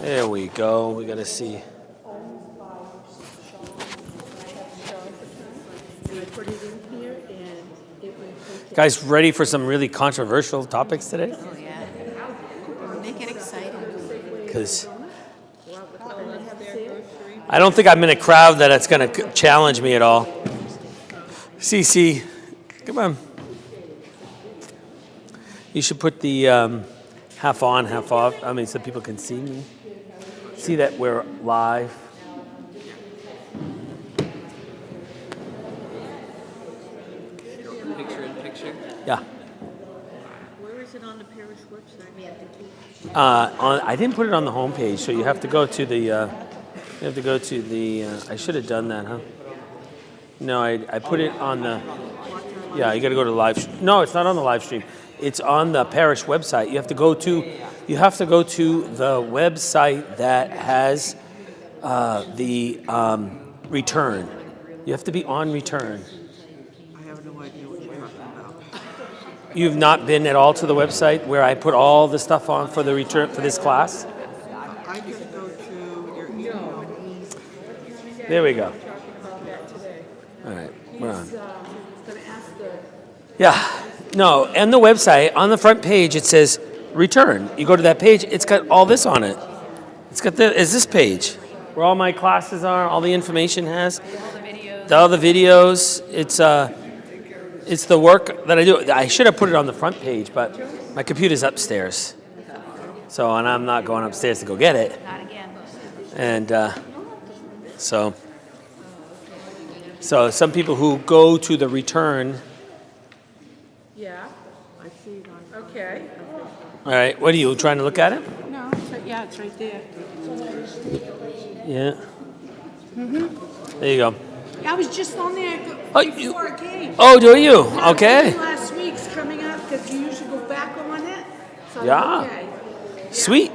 There we go. We got to see. And I put it in here, and it will take Guys, ready for some really controversial topics today? Oh, yeah. Make it exciting. Because I don't think I'm in a crowd that's going to challenge me at all. CC, come on. You should put the half on, half off. I mean, so people can see me. See that we're live. Picture in picture. Yeah. Where is it on the parish website? We have to keep. I didn't put it on the homepage, so you have to go to the. I should have done that, huh? No, I put it on the. Yeah, you got to go to live. No, it's not on the live stream. It's on the parish website. You have to go to the website that has the return. You have to be on return. I have no idea what you're talking about. You've not been at all to the website where I put all the stuff on for the return for this class? I can go to your email. There we go. All right, we're on. Going to ask the. Yeah, no, and the website, on the front page, it says return. You go to that page, it's got all this on it. It's this page where all my classes are, all the information has. All the videos. It's the work that I do. I should have put it on the front page, but my computer's upstairs. So, and I'm not going upstairs to go get it. Not again. And so some people who go to the return. Yeah, I see it on. okay. All right, what are you trying to look at it? No, it's right there. Yeah. There you go. I was just on there Oh, before it came. Oh, do you? Okay. Last week's coming up because you usually go back on it. So Yeah. okay. Sweet.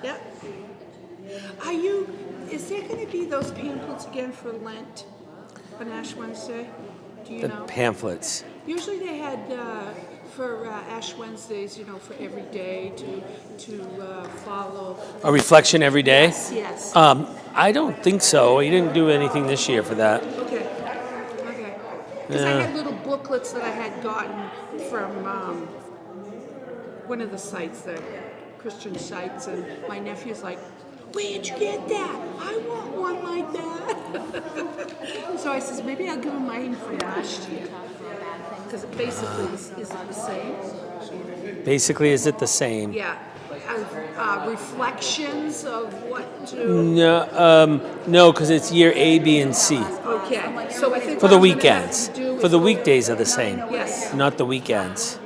Yep. Is there going to be those pamphlets again for Lent on Ash Wednesday? Do you The know? pamphlets. Usually they had for Ash Wednesdays, for every day to follow. A reflection every day? Yes. I don't think so. You didn't do anything this year for that. Okay. Because I had little booklets that I had gotten from one of the sites, the Christian sites, and my nephew's like, "Where'd you get that? I want one like that." So I says, maybe I'll give him mine from last year. Because it basically is the same. Basically, is it the same? Yeah. Reflections of what to. No, because it's year A, B, and C. Okay. So I think For the what I'm gonna have weekends. to do For is the go- weekdays are the same. Yes. Not the weekends.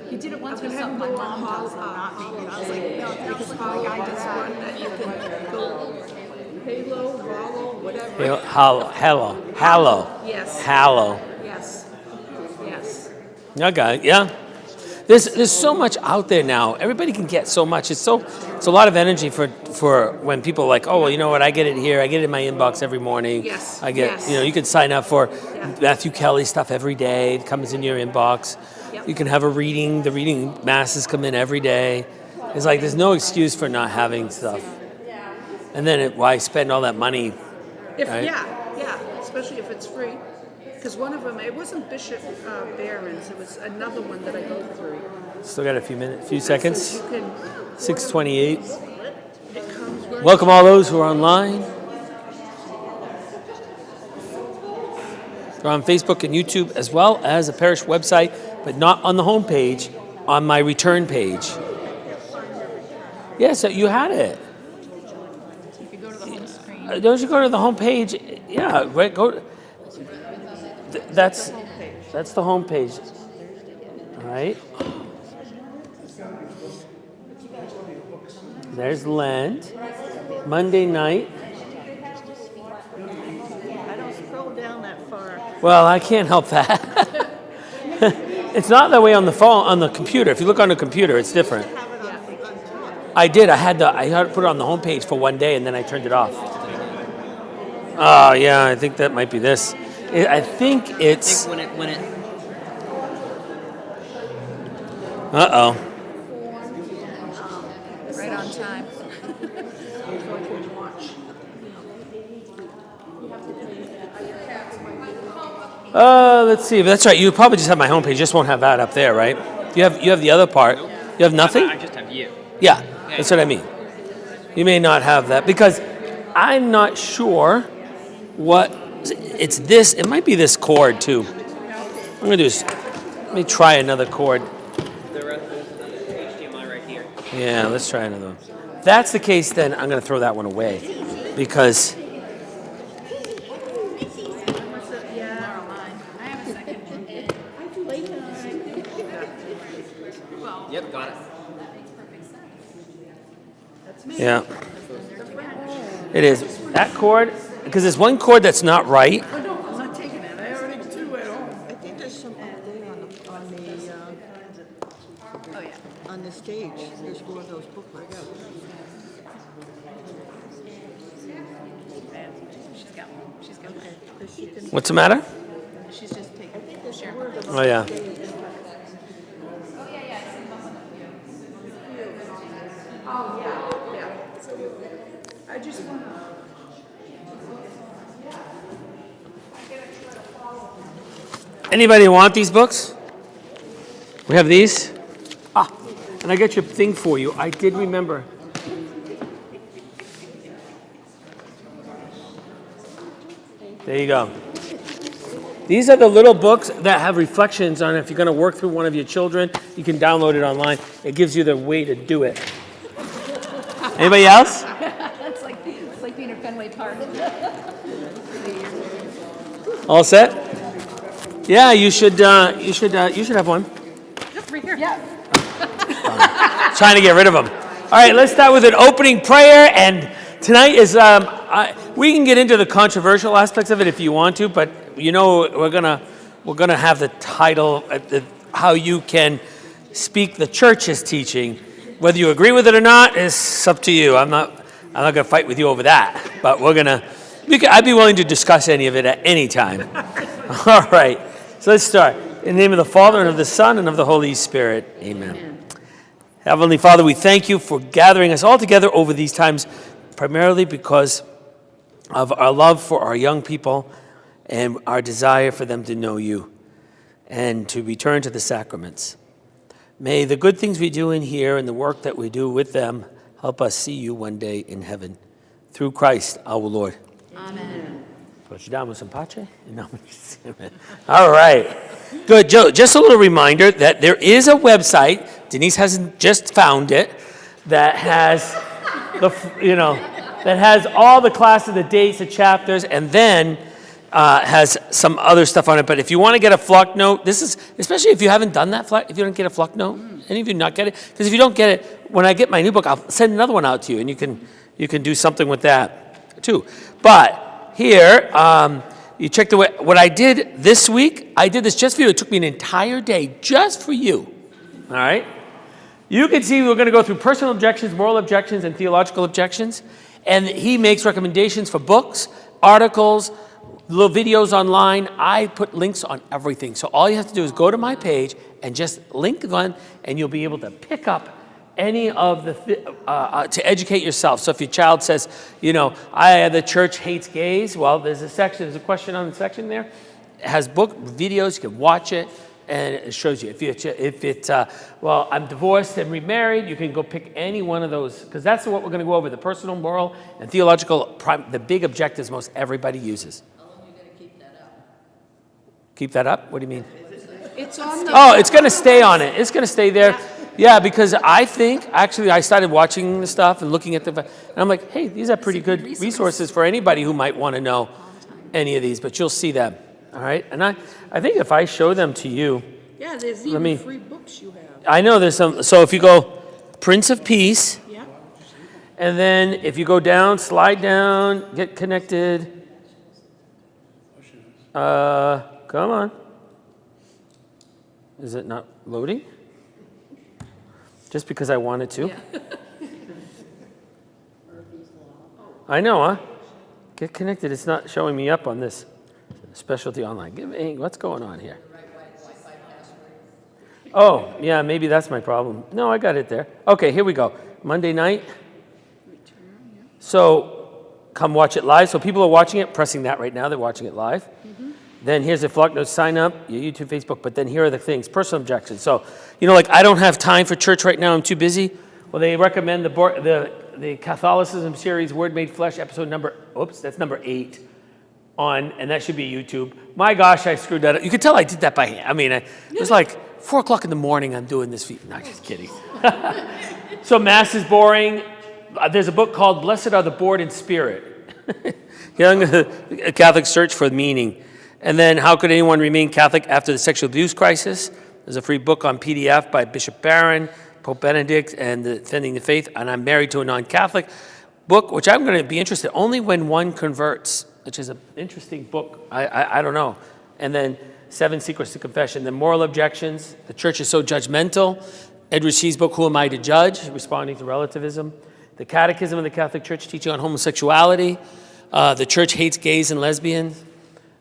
He did it once I'm with gonna have something him my go on mom does, but not me. And I was like, no, because my guy does one that you can go. Halo, Rollo, whatever. Hallow. Yes. Hallow. Yes. Okay, yeah. There's so much out there now. Everybody can get so much. It's a lot of energy for when people are like, oh, well, you know what? I get it here. I get it in my inbox every morning. Yes, I get, yes. you can sign up for Matthew Kelly stuff every day. It comes in your inbox. Yep. You can have a reading. The reading masses come in every day. It's like there's no excuse for not having stuff. And then why spend all that money? Right? Yeah, especially if it's free. Because one of them, it wasn't Bishop Barron's, it was another one that I go through. Still got a few seconds. So you can, 6:28. it comes right. Welcome all those who are online. We're on Facebook and YouTube as well as a parish website, but not on the home page, on my return page. Yeah, so you had it. If you go to the home screen. Don't you go to the home page? Yeah, right. Go. That's the home page. All right. There's Lent. Monday night. I don't scroll down that far. Well, I can't help that. It's not that way on the phone, on the computer. If you look on the computer, it's different. I did. I had to put it on the homepage for one day, and then I turned it off. Oh, yeah. I think that might be this. I think it's. I think when it. Uh-oh. Right on one time. So I can watch. Let's see. That's right. You probably just have my homepage. Just won't have that up there, right? You have the other part. You have nothing? I just have you. Yeah, that's what I mean. You may not have that because I'm not sure what it's this. It might be this cord too. I'm gonna do is let me try another cord. There's another HDMI right here. Yeah, let's try another one. If that's the case, then I'm gonna throw that one away because Yep, got it. yeah, it is that cord because there's one cord that's not right. Oh, no, I'm not taking it. I already have two at home. I think there's some up there on the stage. There's one of those booklets. She's got one. What's the matter? She's just taking share. Oh yeah. Oh, yeah. I just want to. Anybody want these books? We have these. Ah, and I got your thing for you. I did remember. There you go. These are the little books that have reflections on it. If you're going to work through one of your children, you can download it online. It gives you the way to do it. Anybody else? It's like being at Fenway Park. All set? Yeah, you should have one. Just right here. Yeah. Trying to get rid of them. All right, let's start with an opening prayer. And tonight is we can get into the controversial aspects of it if you want to, but you know we're gonna have the title how you can speak the church's teaching. Whether you agree with it or not is up to you. I'm not gonna fight with you over that, but I'd be willing to discuss any of it at any time. All right, so let's start. In the name of the Father, and of the Son, and of the Holy Spirit. Amen. Heavenly Father, we thank you for gathering us all together over these times, primarily because of our love for our young people and our desire for them to know you and to return to the sacraments. May the good things we do in here and the work that we do with them help us see you one day in heaven. Through Christ our Lord. Amen. Procediamo in pace? No. All right. Good, Joe. Just a little reminder that there is a website. Denise hasn't just found it that has that has all the classes, the dates, the chapters, and then has some other stuff on it. But if you want to get a flock note, this is especially if you haven't done that. If you don't get a flock note, any of you not get it? Because if you don't get it, when I get my new book, I'll send another one out to you, and you can do something with that too. But here, you check what I did this week. I did this just for you. It took me an entire day just for you. All right? You can see we're going to go through personal objections, moral objections, and theological objections. And he makes recommendations for books, articles, little videos online. I put links on everything. So all you have to do is go to my page and just link one, and you'll be able to pick up any of the to educate yourself. So if your child says, the church hates gays, well, there's a question on the section there. It has videos, you can watch it, and it shows you. If it's I'm divorced and remarried, you can go pick any one of those, because that's what we're going to go over, the personal, moral, and theological, the big objectives most everybody uses. How long are you going to keep that up? Keep that up? What do you mean? It's on the. Oh, it's going to stay on it. It's going to stay there. Yeah, because I started watching the stuff and looking at and I'm like, hey, these are pretty good resources for anybody who might want to know any of these, but you'll see them, all right? And I think if I show them to you. Yeah, there's even free books you have. I know there's some, so if you go Prince of Peace, Yeah. and then if you go down, slide down, get connected. Come on. Is it not loading? Just because I wanted to. Yeah. I know, huh? Get connected. It's not showing me up on this specialty online. What's going on here? Oh, yeah, maybe that's my problem. No, I got it there. Okay, here we go. Monday night. So come watch it live. So people are watching it, pressing that right now. They're watching it live. Then here's a Flock Notes sign up, your YouTube, Facebook. But then here are the things, personal objections. So, like I don't have time for church right now. I'm too busy. Well, they recommend the Catholicism series, Word Made Flesh, episode number 8 and that should be YouTube. My gosh, I screwed that up. You can tell I did that by hand. I mean, it was like 4 o'clock in the morning. I'm doing this. No, just kidding. So Mass is boring. There's a book called Blessed Are the Bored in Spirit. Young Catholic Search for Meaning. And then How Could Anyone Remain Catholic After the Sexual Abuse Crisis? There's a free book on PDF by Bishop Barron, Pope Benedict, and Defending the Faith. And I'm Married to a Non-Catholic book, which I'm going to be interested only when one converts, which is an interesting book. I don't know. And then 7 Secrets to Confession. Then Moral Objections. The Church is So Judgmental. Edward Shee's book, Who Am I to Judge? Responding to Relativism. The Catechism of the Catholic Church, teaching on homosexuality. The Church Hates Gays and Lesbians.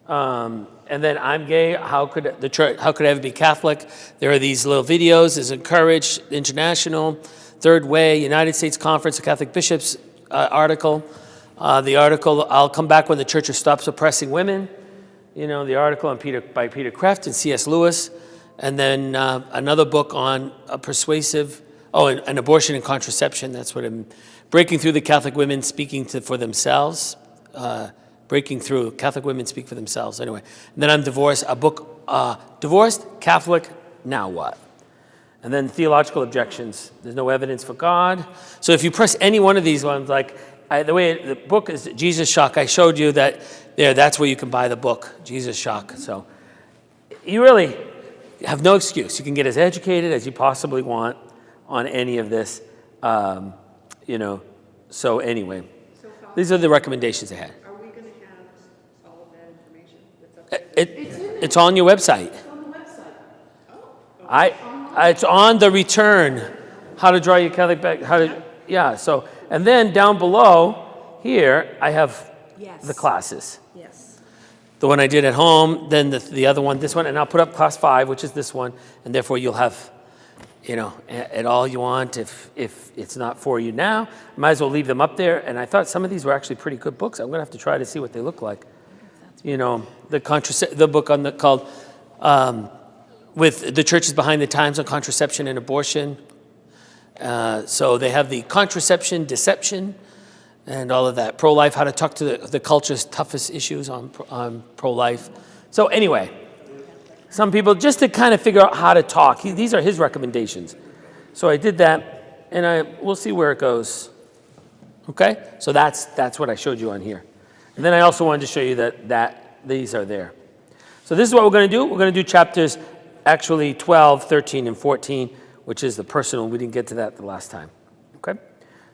And then I'm gay. How could I ever be Catholic? There are these little videos. There's Encourage International, Third Way, United States Conference of Catholic Bishops article. The article, I'll Come Back When the Church Stops Oppressing Women. The article by Peter Kreeft and C.S. Lewis. And then another book on an abortion and contraception. That's what I'm breaking through the Catholic women speaking for themselves. Breaking through, Catholic women speak for themselves. Anyway, and then I'm divorced, a book, Divorced, Catholic, Now What? And then Theological Objections. There's no evidence for God. So if you press any one of these ones, the book is Jesus Shock. I showed you that that's where you can buy the book, Jesus Shock. So you really have no excuse. You can get as educated as you possibly want on any of this, So anyway, these are the recommendations I had. It's on your website. It's on the website. It's on the return. How to draw your Catholic back. So, and then down below here, I have the classes. Yes. The one I did at home, then the other one, this one, and I'll put up class 5, which is this one, and therefore you'll have, at all you want. If it's not for you now, might as well leave them up there. And I thought some of these were actually pretty good books. I'm going to have to try to see what they look like. The book called with the Churches Behind the Times on Contraception and Abortion. So they have the contraception, deception, and all of that. Pro-life, how to talk to the culture's toughest issues on pro-life. So anyway, some people, just to kind of figure out how to talk, these are his recommendations. So I did that, and we'll see where it goes. Okay? So that's what I showed you on here. And then I also wanted to show you that these are there. So this is what we're going to do. We're going to do chapters, actually 12, 13, and 14, which is the personal. We didn't get to that the last time. Okay?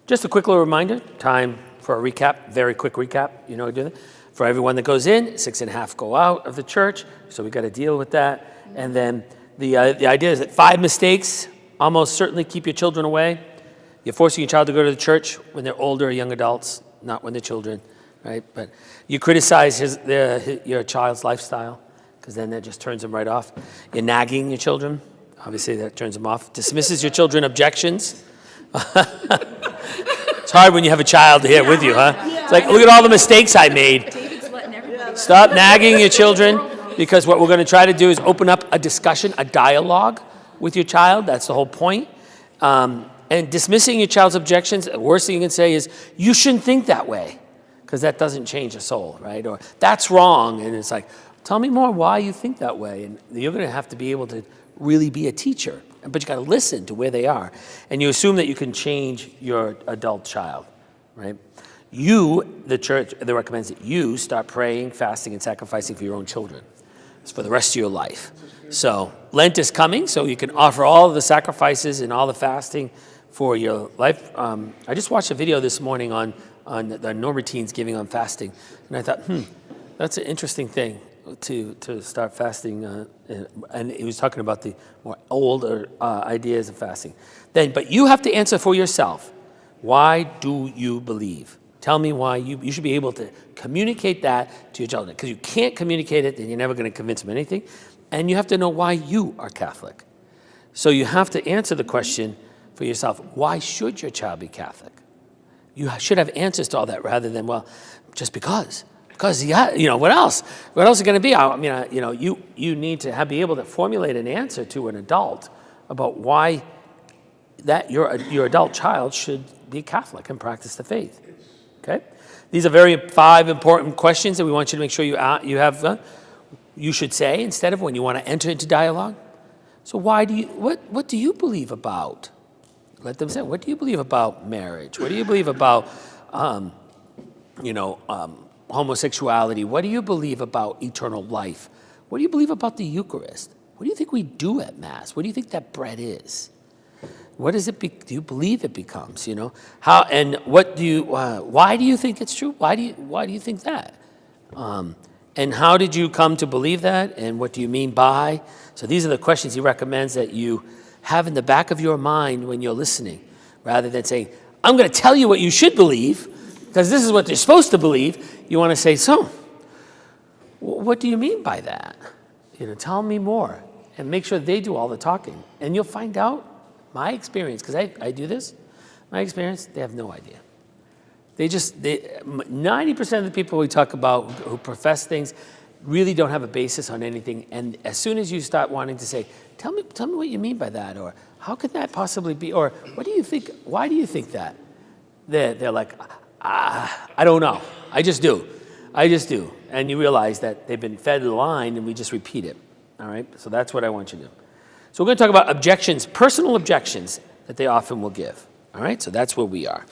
Just a quick little reminder, time for a recap, very quick recap. You know, do that. For everyone that goes in, 6.5 go out of the church. So we got to deal with that. And then the idea is that 5 mistakes almost certainly keep your children away. You're forcing your child to go to the church when they're older or young adults, not when they're children. Right, but you criticize your child's lifestyle, because then that just turns them right off. You're nagging your children, obviously that turns them off. Dismisses your children's objections. It's hard when you have a child here with you, huh? It's like, look at all the mistakes I made. Stop nagging your children, because what we're going to try to do is open up a discussion, a dialogue with your child. That's the whole point. And dismissing your child's objections, the worst thing you can say is, you shouldn't think that way. Because that doesn't change a soul, right? Or that's wrong. And it's like, tell me more why you think that way. And you're going to have to be able to really be a teacher. But you got to listen to where they are. And you assume that you can change your adult child, right? The church recommends that you start praying, fasting, and sacrificing for your own children. It's for the rest of your life. So Lent is coming, so you can offer all of the sacrifices and all the fasting for your life. I just watched a video this morning on the Norbertines giving on fasting. And I thought, that's an interesting thing to start fasting. And he was talking about the more older ideas of fasting. But you have to answer for yourself. Why do you believe? Tell me why. You should be able to communicate that to your child. Because you can't communicate it, then you're never going to convince them anything. And you have to know why you are Catholic. So you have to answer the question for for yourself, why should your child be Catholic? You should have answers to all that rather than, well, just because. Because, yeah, what else? What else is it going to be? I mean, you need to be able to formulate an answer to an adult about why that your adult child should be Catholic and practice the faith. Okay? These are 5 important questions that we want you to make sure you have. You should say instead of when you want to enter into dialogue. So what do you believe about? Let them say, what do you believe about marriage? What do you believe about, homosexuality? What do you believe about eternal life? What do you believe about the Eucharist? What do you think we do at Mass? What do you think that bread is? What does it do you believe it becomes? How and what do you? Why do you think it's true? Why do you think that? And how did you come to believe that? And what do you mean by? So these are the questions he recommends that you have in the back of your mind when you're listening, rather than saying, "I'm going to tell you what you should believe," because this is what they're supposed to believe. You want to say, "So, what do you mean by that? Tell me more," and make sure they do all the talking, and you'll find out. My experience, because I do this, my experience, they have no idea. 90% of the people we talk about who profess things really don't have a basis on anything. And as soon as you start wanting to say, tell me what you mean by that, or how could that possibly be, or what do you think, why do you think that? They're like, I don't know. I just do. And you realize that they've been fed the line and we just repeat it. All right? So that's what I want you to do. So we're going to talk about objections, personal objections that they often will give. All right? So that's where we are.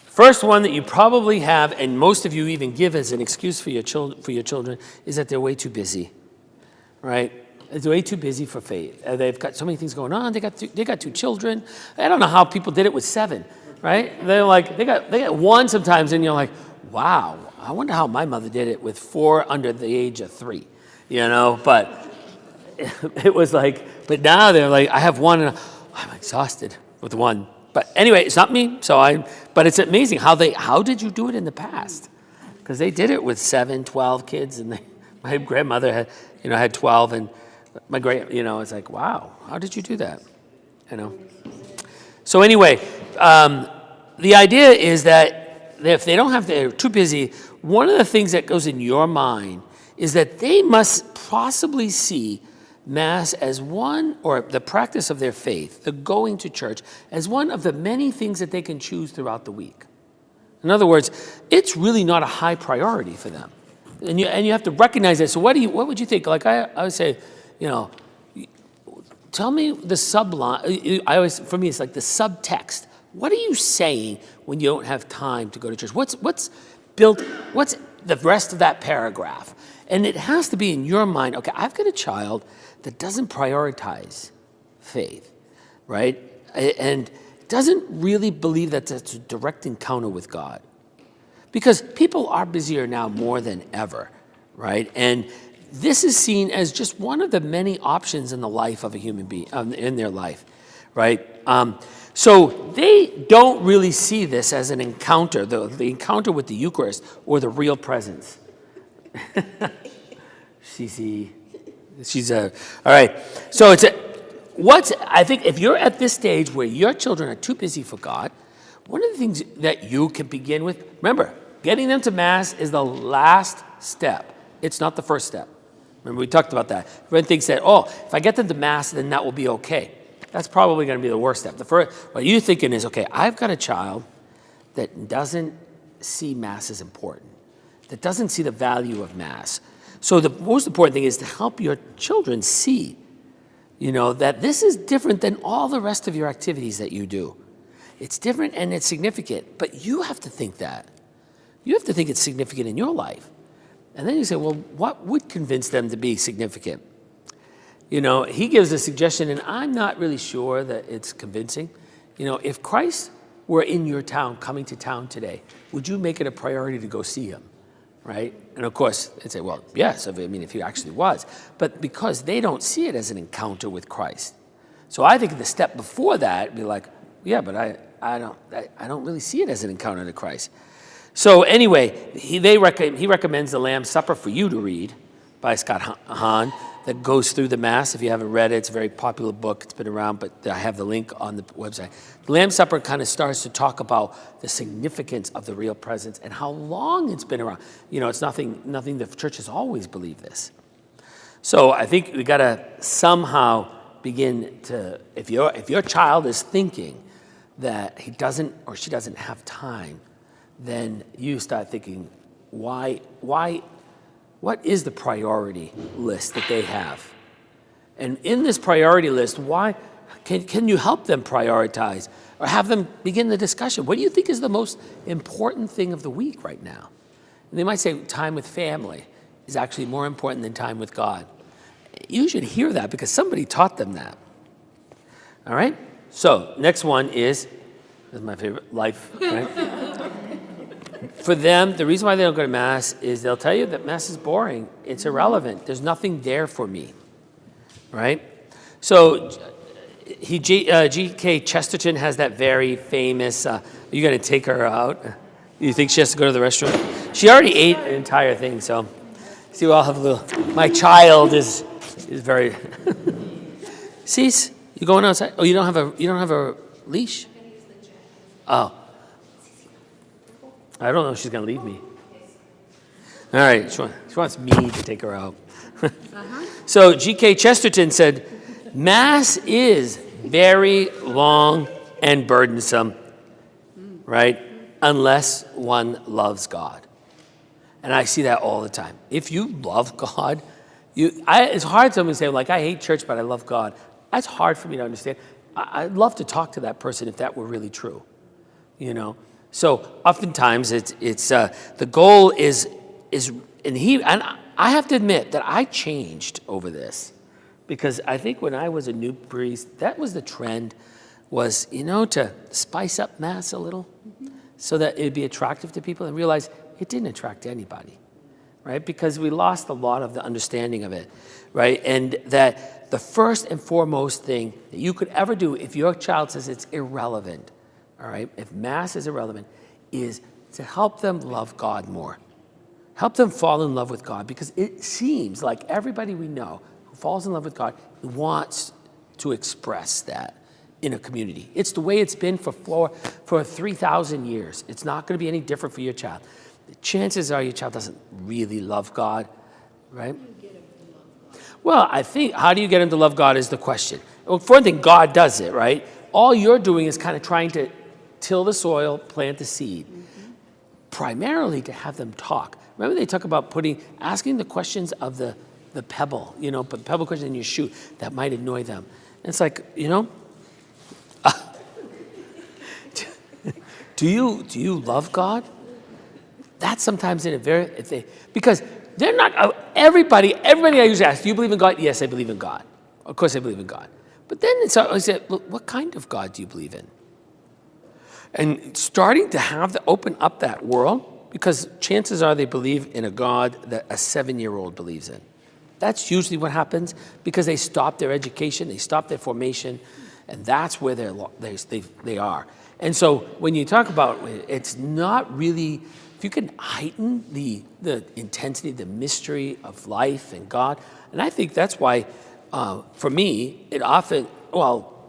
First one that you probably have, and most of you even give as an excuse for your children, is that they're way too busy. Right? They're way too busy for faith. They've got so many things going on. They got 2 children. I don't know how people did it with 7. Right? They're like they got 1 sometimes, and you're like, wow. I wonder how my mother did it with 4 under the age of 3. But it was like, but now they're like, I have 1 and I'm exhausted with 1. But anyway, it's not me. But it's amazing how did you do it in the past? Because they did it with 7, 12 kids, and my grandmother had 12, and my it's like, wow, how did you do that? So anyway, the idea is that if they're too busy, one of the things that goes in your mind is that they must possibly see Mass as one, or the practice of their faith, the going to church, as one of the many things that they can choose throughout the week. In other words, it's really not a high priority for them. And you have to recognize that. So what would you think? Like I would say, tell me the subline. For me, it's like the subtext. What are you saying when you don't have time to go to church? What's the rest of that paragraph? And it has to be in your mind, okay, I've got a child that doesn't prioritize faith, right? And doesn't really believe that that's a direct encounter with God. Because people are busier now more than ever, right? And this is seen as just one of the many options in the life of a human being, in their life, right? So they don't really see this as an encounter, the encounter with the Eucharist or the real presence. She's all right. So I think if you're at this stage where your children are too busy for God, one of the things that you can begin with, remember, getting them to Mass is the last step. It's not the first step. Remember, we talked about that. Everyone thinks that, if I get them to Mass, then that will be okay. That's probably going to be the worst step. What you're thinking is, okay, I've got a child that doesn't see Mass as important, that doesn't see the value of Mass. So the most important thing is to help your children see, that this is different than all the rest of your activities that you do. It's different and it's significant, but you have to think that. You have to think it's significant in your life. And then you say, well, what would convince them to be significant? He gives a suggestion, and I'm not really sure that it's convincing. If Christ were in your town, coming to town today, would you make it a priority to go see him? Right? And of course, they'd say, well, yes, if he actually was. But because they don't see it as an encounter with Christ. So I think the step before that would be like, yeah, but I don't really see it as an encounter to Christ. So anyway, he recommends The Lamb's Supper for you to read by Scott Hahn. that goes through the Mass. If you haven't read it, it's a very popular book. It's been around, but I have the link on the website. The Lamb's Supper kind of starts to talk about the significance of the real presence and how long it's been around. It's nothing the church has always believed this. So I think we got to somehow begin to, if your child is thinking that he doesn't or she doesn't have time, then you start thinking, why, what is the priority list that they have? And in this priority list, why can you help them prioritize or have them begin the discussion? What do you think is the most important thing of the week right now? And they might say time with family is actually more important than time with God. You should hear that because somebody taught them that. All right? So next one is my favorite, life, right? For them, the reason why they don't go to Mass is they'll tell you that Mass is boring. It's irrelevant. There's nothing there for me, right? So G.K. Chesterton has that very famous, you got to take her out. You think she has to go to the restroom? She already ate an entire thing, so see, we all have a little, my child is very, Cease, you going outside? Oh, you don't have a leash? Oh. I don't know if she's going to leave me. All right, she wants me to take her out. So G.K. Chesterton said, Mass is very long and burdensome, right? Unless one loves God. And I see that all the time. If you love God, it's hard for someone to say, like, I hate church, but I love God. That's hard for me to understand. I'd love to talk to that person if that were really true, So oftentimes it's the goal is and I have to admit that I changed over this, because I think when I was a new priest, that was the trend, was to spice up Mass a little, so that it'd be attractive to people, and realize it didn't attract anybody, right? Because we lost a lot of the understanding of it, right? And that the first and foremost thing that you could ever do if your child says it's irrelevant, all right, if Mass is irrelevant, is to help them love God more. Help them fall in love with God, because it seems like everybody we know who falls in love with God wants to express that in a community. It's the way it's been for 3,000 years. It's not going to be any different for your child. The chances are your child doesn't really love God, right? Well, I think, how do you get him to love God is the question. Well, for one thing, God does it, right? All you're doing is kind of trying to till the soil, plant the seed, primarily to have them talk. Remember they talk about asking the questions of the pebble, put the pebble question in your shoe that might annoy them. And it's like, do you love God? That's sometimes because they're not, everybody I usually ask, do you believe in God? Yes, I believe in God. Of course I believe in God. But then I said, look, what kind of God do you believe in? And starting to open up that world, because chances are they believe in a God that a 7-year-old believes in. That's usually what happens, because they stop their education, they stop their formation, and that's where they are. And so when you talk about, it's not really, if you can heighten the intensity, the mystery of life and God, and I think that's why, for me, it often,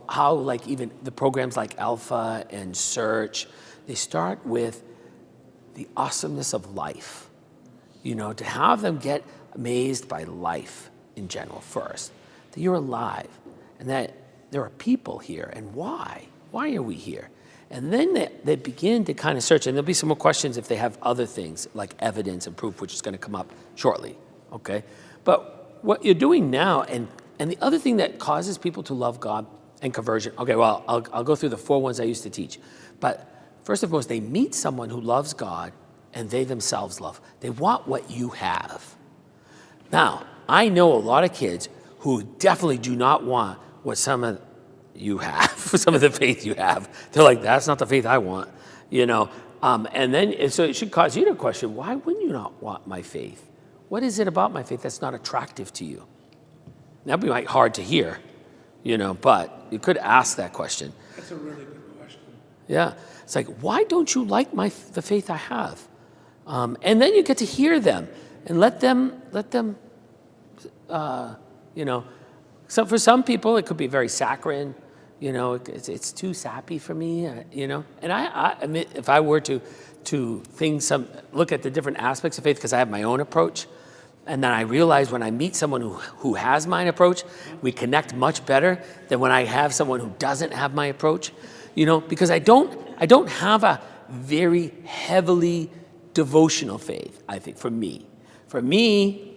how like even the programs like Alpha and Search, they start with the awesomeness of life, to have them get amazed by life in general first, that you're alive and that there are people here, and why are we here? And then they begin to kind of search, and there'll be some more questions if they have other things like evidence and proof, which is going to come up shortly, okay? But what you're doing now, and the other thing that causes people to love God and conversion, okay, well, I'll go through the 4 ones I used to teach. But first and foremost, they meet someone who loves God and they themselves love. They want what you have. Now, I know a lot of kids who definitely do not want what some of you have, some of the faith you have. They're like, that's not the faith I want, And then, so it should cause you to question, why wouldn't you not want my faith? What is it about my faith that's not attractive to you? That'd be hard to hear, but you could ask that question. That's a really good question. Yeah. It's like, why don't you like the faith I have? And then you get to hear them and let them you know. So for some people, it could be very saccharine, you know, it's too sappy for me, you know. And I admit, if I were to look at the different aspects of faith, because I have my own approach, and then I realize when I meet someone who has my approach, we connect much better than when I have someone who doesn't have my approach, you know, because I don't have a very heavily devotional faith, I think, for me. For me,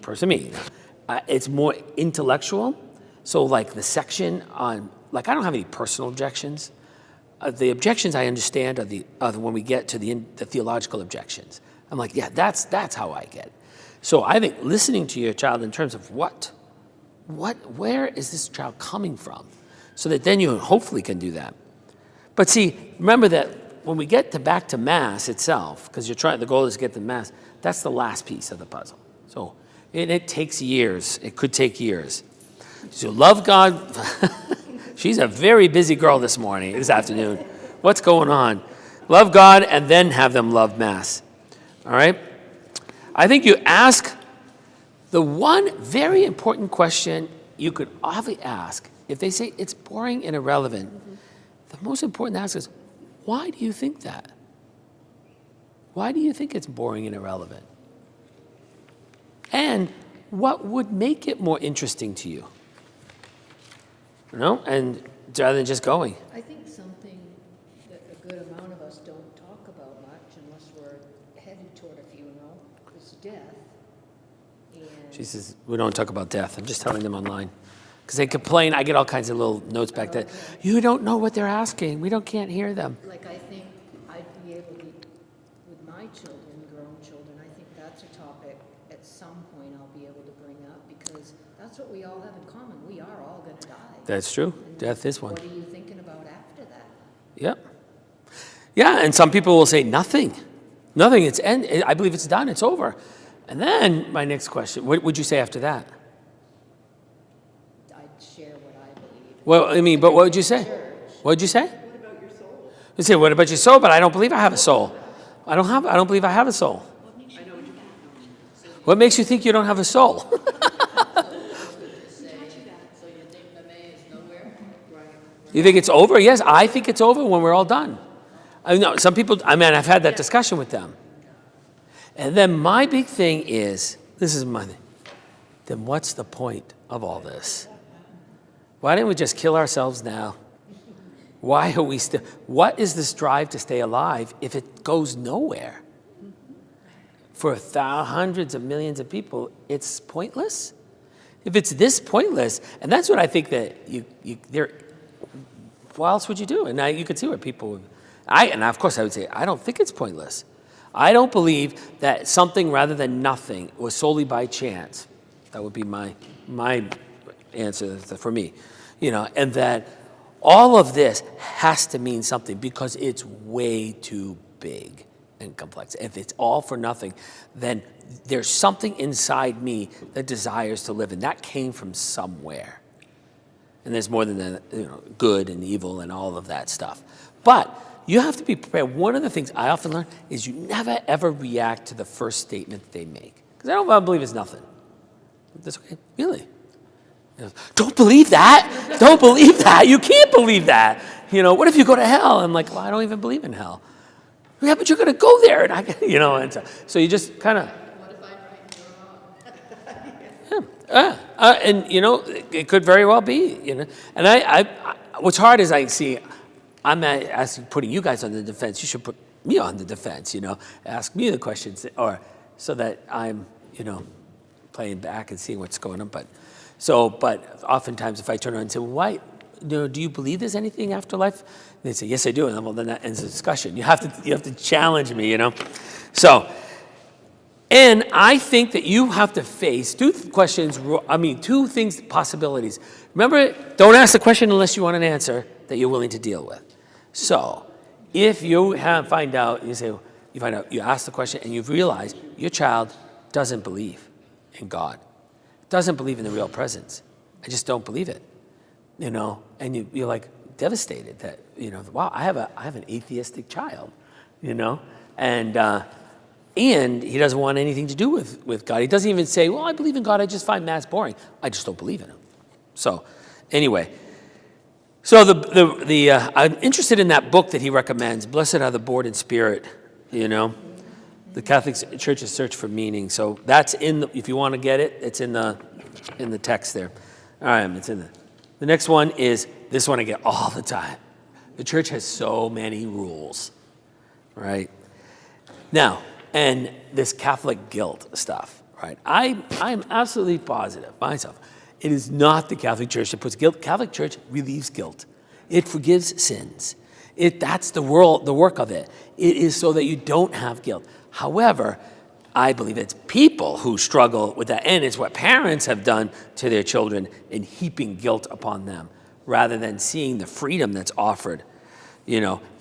it's more intellectual. So like the section on, like I don't have any personal objections. The objections I understand are when we get to the theological objections. I'm like, yeah, that's how I get. So I think listening to your child in terms of where is this child coming from? So that then you hopefully can do that. But see, remember that when we get back to Mass itself, because the goal is to get to Mass, that's the last piece of the puzzle. So it takes years. It could take years. So love God. She's a very busy girl this afternoon. What's going on? Love God and then have them love Mass. All right? I think you ask the one very important question you could often ask, if they say it's boring and irrelevant, the most important to ask is, why do you think that? Why do you think it's boring and irrelevant? And what would make it more interesting to you? You know, and rather than just going. I think something that a good amount of us don't talk about much unless we're headed toward a funeral is death. And She says, we don't talk about death. I'm just telling them online. Because they complain, I get all kinds of little notes back that, you don't know what they're asking. Can't hear them. like I think I'd be able to, with my children, grown children, I think that's a topic at some point I'll be able to bring up because that's what we all have in common. We are all going to die. That's true. Death is one. What are you thinking about after that? Yep. Yeah, and some people will say nothing. Nothing, I believe it's done, it's over. And then my next question, what would you say after that? I'd share what I believe. Well, I mean, but what would you say? What would you say? What about your soul? You say, what about your soul? But I don't believe I have a soul. I don't believe I have a soul. What makes you think you don't have a soul? You think it's over? Yes, I think it's over when we're all done. I know some people, I've had that discussion with them. And then my big thing is, then what's the point of all this? Why didn't we just kill ourselves now? Why are we still, what is this drive to stay alive if it goes nowhere? For hundreds of millions of people, it's pointless. If it's this pointless, and that's what I think that what else would you do? And now you can see where people, and of course I would say, I don't think it's pointless. I don't believe that something rather than nothing was solely by chance. That would be my answer for me, you know, and that all of this has to mean something because it's way too big and complex. If it's all for nothing, then there's something inside me that desires to live, and that came from somewhere. And there's more than the, good and evil and all of that stuff. But you have to be prepared. One of the things I often learn is you never, ever react to the first statement that they make. Because I don't believe it's nothing. That's okay. Really? Don't believe that. Don't believe that. You can't believe that. What if you go to hell? I'm like, well, I don't even believe in hell. Yeah, but you're going to go there. And so you just kind of. What if I'm right and it could very well be, And I what's hard is I see, I'm asking, putting you guys on the defense. You should put me on the defense, Ask me the questions, or so that I'm, playing back and seeing what's going on. But oftentimes if I turn around and say, why, do you believe there's anything after life? And they say, yes, I do. And then that ends the discussion. You have to challenge me, So, and I think that you have to face two things, possibilities. Remember, don't ask the question unless you want an answer that you're willing to deal with. So, if you find out, you ask the question and you've realized your child doesn't believe in God, doesn't believe in the real presence. I just don't believe it, and you're like devastated that, wow, I have an atheistic child, and he doesn't want anything to do with God. He doesn't even say, well, I believe in God, I just find Mass boring. I just don't believe in him. So, anyway, so I'm interested in that book that he recommends. Blessed are the poor in spirit. The Catholic Church's Search for Meaning. So that's if you want to get it, it's in the text there. All right, it's in there. The next one is this one I get all the time. The church has so many rules, right? Now, and this Catholic guilt stuff, right? I'm absolutely positive myself. It is not the Catholic Church that puts guilt. Catholic Church relieves guilt. It forgives sins. That's the work of it. It is so that you don't have guilt. However, I believe it's people who struggle with that, and it's what parents have done to their children in heaping guilt upon them, rather than seeing the freedom that's offered.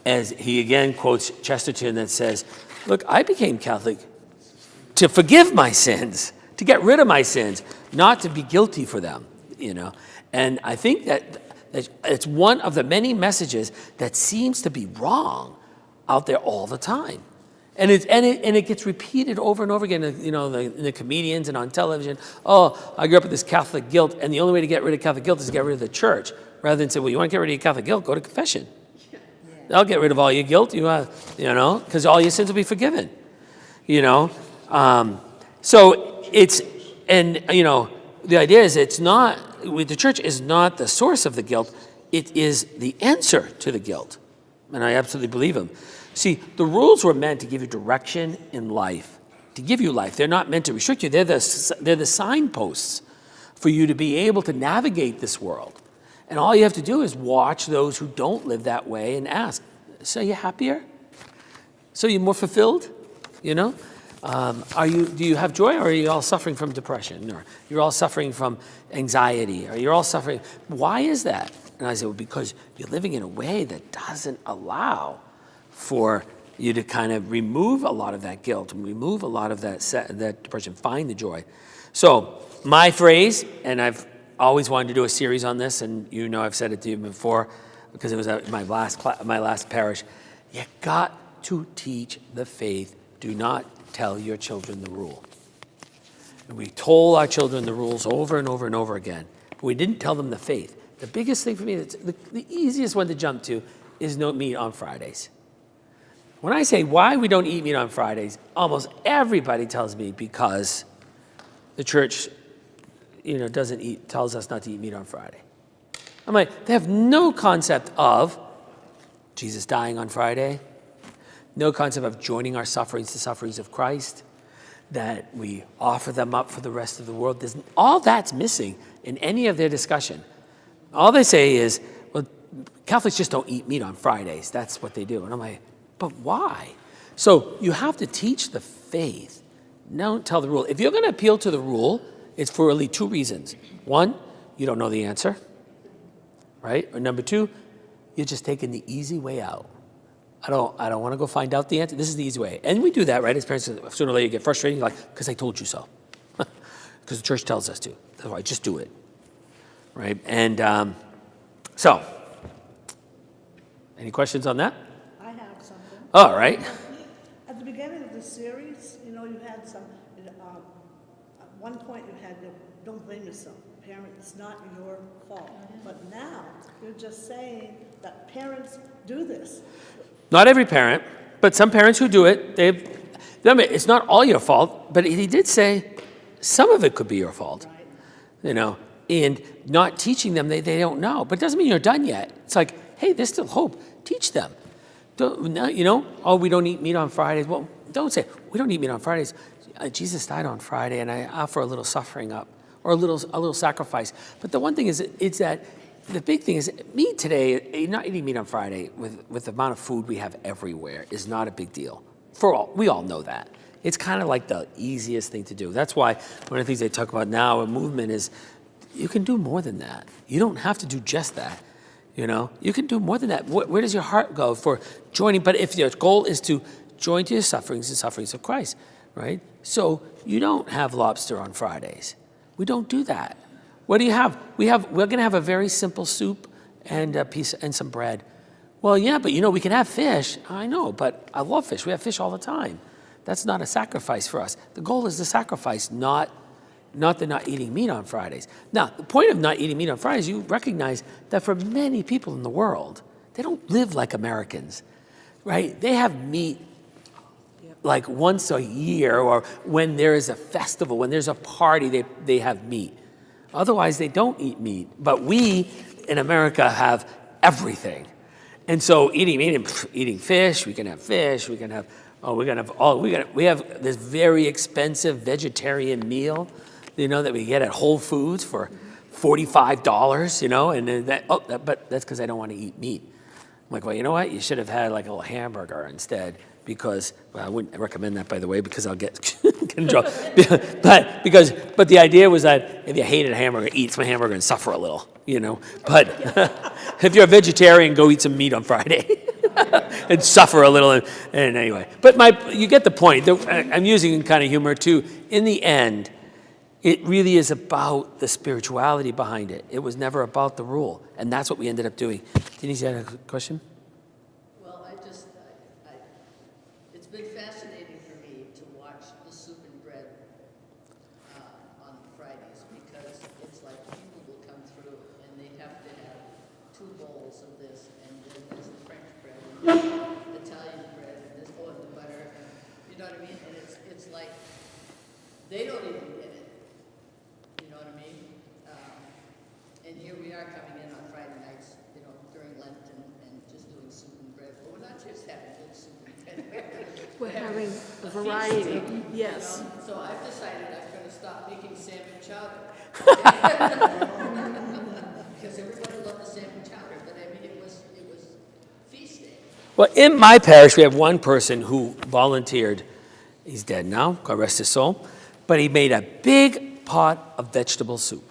As he again quotes Chesterton that says, look, I became Catholic to forgive my sins, to get rid of my sins, not to be guilty for them, And I think that it's one of the many messages that seems to be wrong out there all the time. And it gets repeated over and over again, the comedians and on television. Oh, I grew up with this Catholic guilt, and the only way to get rid of Catholic guilt is to get rid of the church, rather than say, well, you want to get rid of your Catholic guilt, go to confession. I'll get rid of all your guilt, because all your sins will be forgiven. So the idea is the church is not the source of the guilt, it is the answer to the guilt. And I absolutely believe him. See, the rules were meant to give you direction in life, to give you life. They're not meant to restrict you. They're the signposts for you to be able to navigate this world. And all you have to do is watch those who don't live that way and ask, so are you happier? So you're more fulfilled? Do you have joy, or are you all suffering from depression? Or you're all suffering from anxiety? Or you're all suffering? Why is that? And I say, well, because you're living in a way that doesn't allow for you to kind of remove a lot of that guilt and remove a lot of that depression, find the joy. So my phrase, and I've always wanted to do a series on this, and I've said it to you before because it was at my last parish. You got to teach the faith. Do not tell your children the rule. And we told our children the rules over and over and over again, but we didn't tell them the faith. The biggest thing for me, the easiest one to jump to, is no meat on Fridays. When I say why we don't eat meat on Fridays, almost everybody tells me because the church, tells us not to eat meat on Friday. I'm like, they have no concept of Jesus dying on Friday, no concept of joining our sufferings to sufferings of Christ, that we offer them up for the rest of the world. All that's missing in any of their discussion. All they say is, well, Catholics just don't eat meat on Fridays. That's what they do. And I'm like, but why? So you have to teach the faith. Don't tell the rule. If you're going to appeal to the rule, it's for really two reasons. One, you don't know the answer, right? Or number two, you're just taking the easy way out. I don't want to go find out the answer. This is the easy way. And we do that, right? As parents, sooner or later you get frustrated. You're like, because I told you so. Because the church tells us to. That's why, just do it. Right? And so, any questions on that? I have something. All right. At the beginning of the series, you had some, at one point you had, don't blame yourself. Parent, it's not your fault. But now, you're just saying that parents do this. Not every parent, but some parents who do it, it's not all your fault, but he did say some of it could be your fault. Right. And not teaching them, they don't know. But it doesn't mean you're done yet. It's like, hey, there's still hope. Teach them. Oh, we don't eat meat on Fridays. Well, don't say, we don't eat meat on Fridays. Jesus died on Friday, and I offer a little suffering up, or a little sacrifice. But the one thing is, it's that the big thing is, meat today, not eating meat on Friday with the amount of food we have everywhere is not a big deal. We all know that. It's kind of like the easiest thing to do. That's why one of the things they talk about now, a movement, is you can do more than that. You don't have to do just that. You can do more than that. Where does your heart go for joining? But if your goal is to join to your sufferings and sufferings of Christ, right? So you don't have lobster on Fridays. We don't do that. What do you have? We're going to have a very simple soup and a piece and some bread. Well, yeah, but we can have fish. I know, but I love fish. We have fish all the time. That's not a sacrifice for us. The goal is the sacrifice, not not they're not eating meat on Fridays. Now, the point of not eating meat on Fridays, you recognize that for many people in the world, they don't live like Americans, right? They have meat like once a year, or when there is a festival, when there's a party, they have meat. Otherwise, they don't eat meat. But we in America have everything. And so eating fish, we can have fish, we can have, we have this very expensive vegetarian meal, that we get at Whole Foods for $45, and then but that's because I don't want to eat meat. I'm like, well, you know what? You should have had like a little hamburger instead, because, well, I wouldn't recommend that, by the way, because I'll get control. But the idea was that if you hated a hamburger, eat some hamburger and suffer a little, But if you're a vegetarian, go eat some meat on Friday and suffer a little. And anyway, but you get the point. I'm using kind of humor too. In the end, it really is about the spirituality behind it. It was never about the rule, and that's what we ended up doing. Denise, you had a question? Well, it's been fascinating for me to watch the soup and bread on Fridays, because it's like people will come through and they have to have 2 bowls of this, and then there's the French bread, and there's Italian bread, and there's the butter, and you know what I mean? And it's like they don't even get it. You know what I mean? And here we are coming in on Friday nights, during Lent and just doing soup and bread. But we're not just having good soup and bread. We're having a variety, yes. So I've decided I'm going to stop making salmon chowder. Because everybody loved the salmon chowder, but I mean, it was feast day. Well, in my parish, we have one person who volunteered. He's dead now, God rest his soul. But he made a big pot of vegetable soup.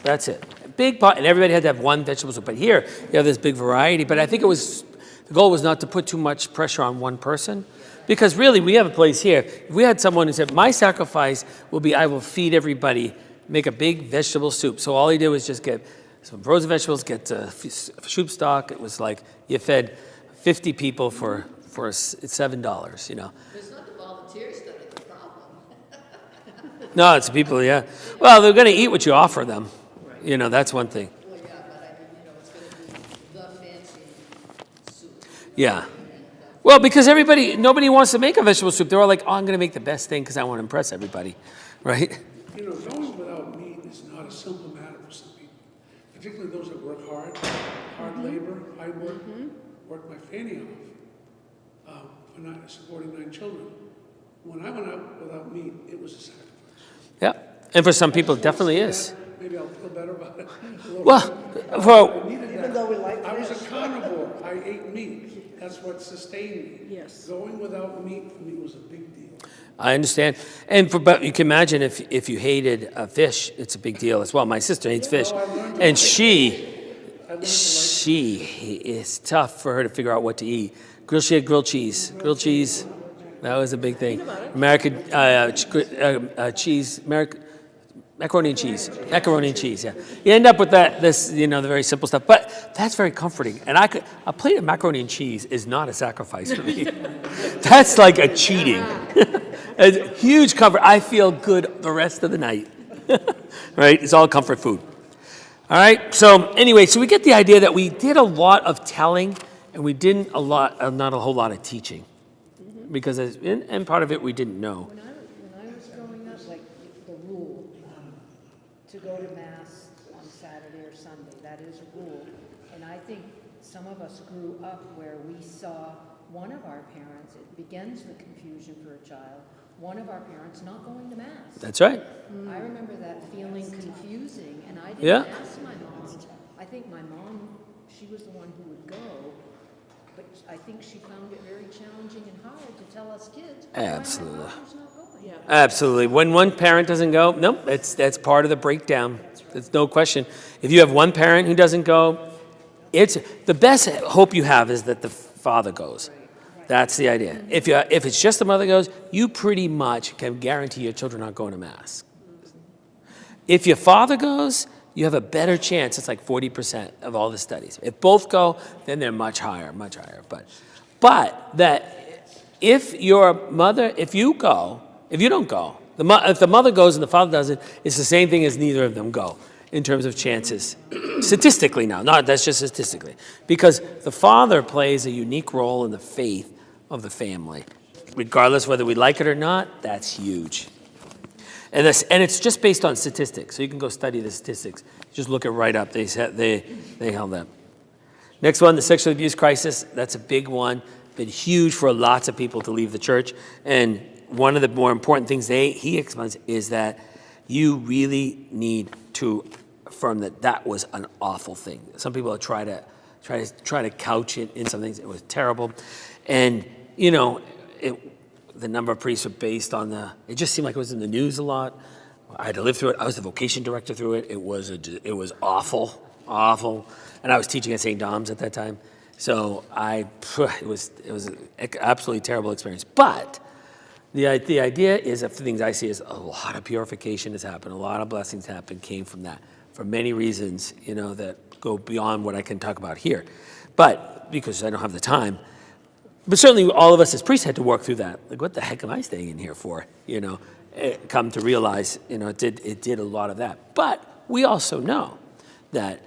That's it. A big pot, and everybody had to have one vegetable soup. But here, you have this big variety. But I think the goal was not to put too much pressure on one person. Because really, we have a place here. If we had someone who said, my sacrifice will be I will feed everybody, make a big vegetable soup. So all he did was just get some frozen vegetables, get soup stock. It was like you fed 50 people for $7, It's not the volunteers that are the problem. No, it's the people, yeah. Well, they're going to eat what you offer them. That's one thing. Well, yeah, but I mean, it's going to be the fancy soup. Yeah. Well, because nobody wants to make a vegetable soup. They're all like, I'm going to make the best thing because I want to impress everybody, right? Going without meat is not a simple matter for some people, particularly those that work hard labor. I worked my fanny off for supporting 9 children. When I went out without meat, it was a sacrifice. Yeah. And for some people, it definitely is. Maybe I'll feel better about it. Well, Even though we like I was a fish. carnivore. I ate meat. That's what sustained me. Yes. Going without meat for me was a big deal. I understand. But you can imagine if you hated fish, it's a big deal as well. My sister hates fish. And it's tough for her to figure out what to eat. She had grilled cheese. Grilled cheese, that was a big thing. American cheese, macaroni and cheese. Macaroni and cheese, yeah. You end up with the very simple stuff. But that's very comforting. And a plate of macaroni and cheese is not a sacrifice for me. That's like a cheating. A huge comfort. I feel good the rest of the night. Right? It's all comfort food. All right. So anyway, so we get the idea that we did a lot of telling, and we didn't not a whole lot of teaching, because and part of it we didn't know. When I was growing up, like the rule to go to Mass on Saturday or Sunday, that is a rule. And I think some of us grew up where we saw one of our parents, it begins the confusion for a child, one of our parents not going to Mass. That's right. I remember that feeling confusing, and I Yeah. didn't ask my mom. I think my mom, she was the one who would go, but I think she found it very challenging and hard to tell us kids. why my Absolutely. daughter's not going. Yeah. Absolutely. When one parent doesn't go, nope, that's part of the breakdown. There's no question. If you have one parent who doesn't go, it's the best hope you have is that the father goes. That's the idea. If it's just the mother goes, you pretty much can guarantee your children aren't going to Mass. If your father goes, you have a better chance. It's like 40% of all the studies. If both go, then they're much higher, much higher. But that if your mother, if you don't go, If the mother goes and the father doesn't, it's the same thing as neither of them go in terms of chances. Statistically now, that's just statistically. Because the father plays a unique role in the faith of the family. Regardless whether we like it or not, that's huge. And it's just based on statistics. So you can go study the statistics. Just look it right up. They held that. Next one, the sexual abuse crisis. That's a big one. Been huge for lots of people to leave the church. And one of the more important things he explains is that you really need to affirm that was an awful thing. Some people try to couch it in some things. It was terrible. And, the number of priests were based on it just seemed like it was in the news a lot. I had to live through it. I was the vocation director through it. It was awful, awful. And I was teaching at St. Dom's at that time. So it was an absolutely terrible experience. But the idea is, the things I see is a lot of purification has happened. A lot of blessings came from that for many reasons, that go beyond what I can talk about here. But because I don't have the time, but certainly all of us as priests had to work through that. Like, what the heck am I staying in here for? Come to realize, it did a lot of that. But we also know that,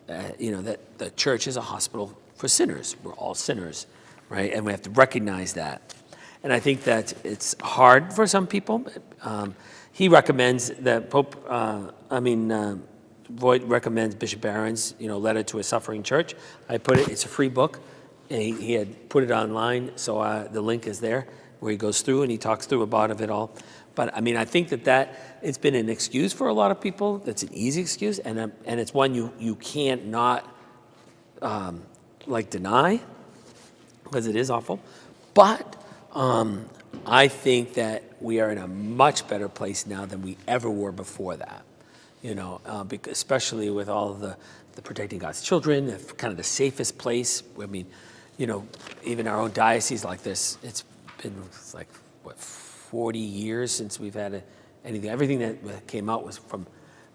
that the church is a hospital for sinners. We're all sinners, right? And we have to recognize that. And I think that it's hard for some people. He recommends that Vogt recommends Bishop Barron's, Letter to a Suffering Church. It's a free book. And he had put it online, so the link is there where he goes through and he talks through about it all. But I think that it's been an excuse for a lot of people. That's an easy excuse, and it's one you can't not deny, because it is awful. But I think that we are in a much better place now than we ever were before that. Especially with all of the protecting God's children, kind of the safest place. Even our own diocese like this, it's been 40 years since we've had anything. Everything that came out was from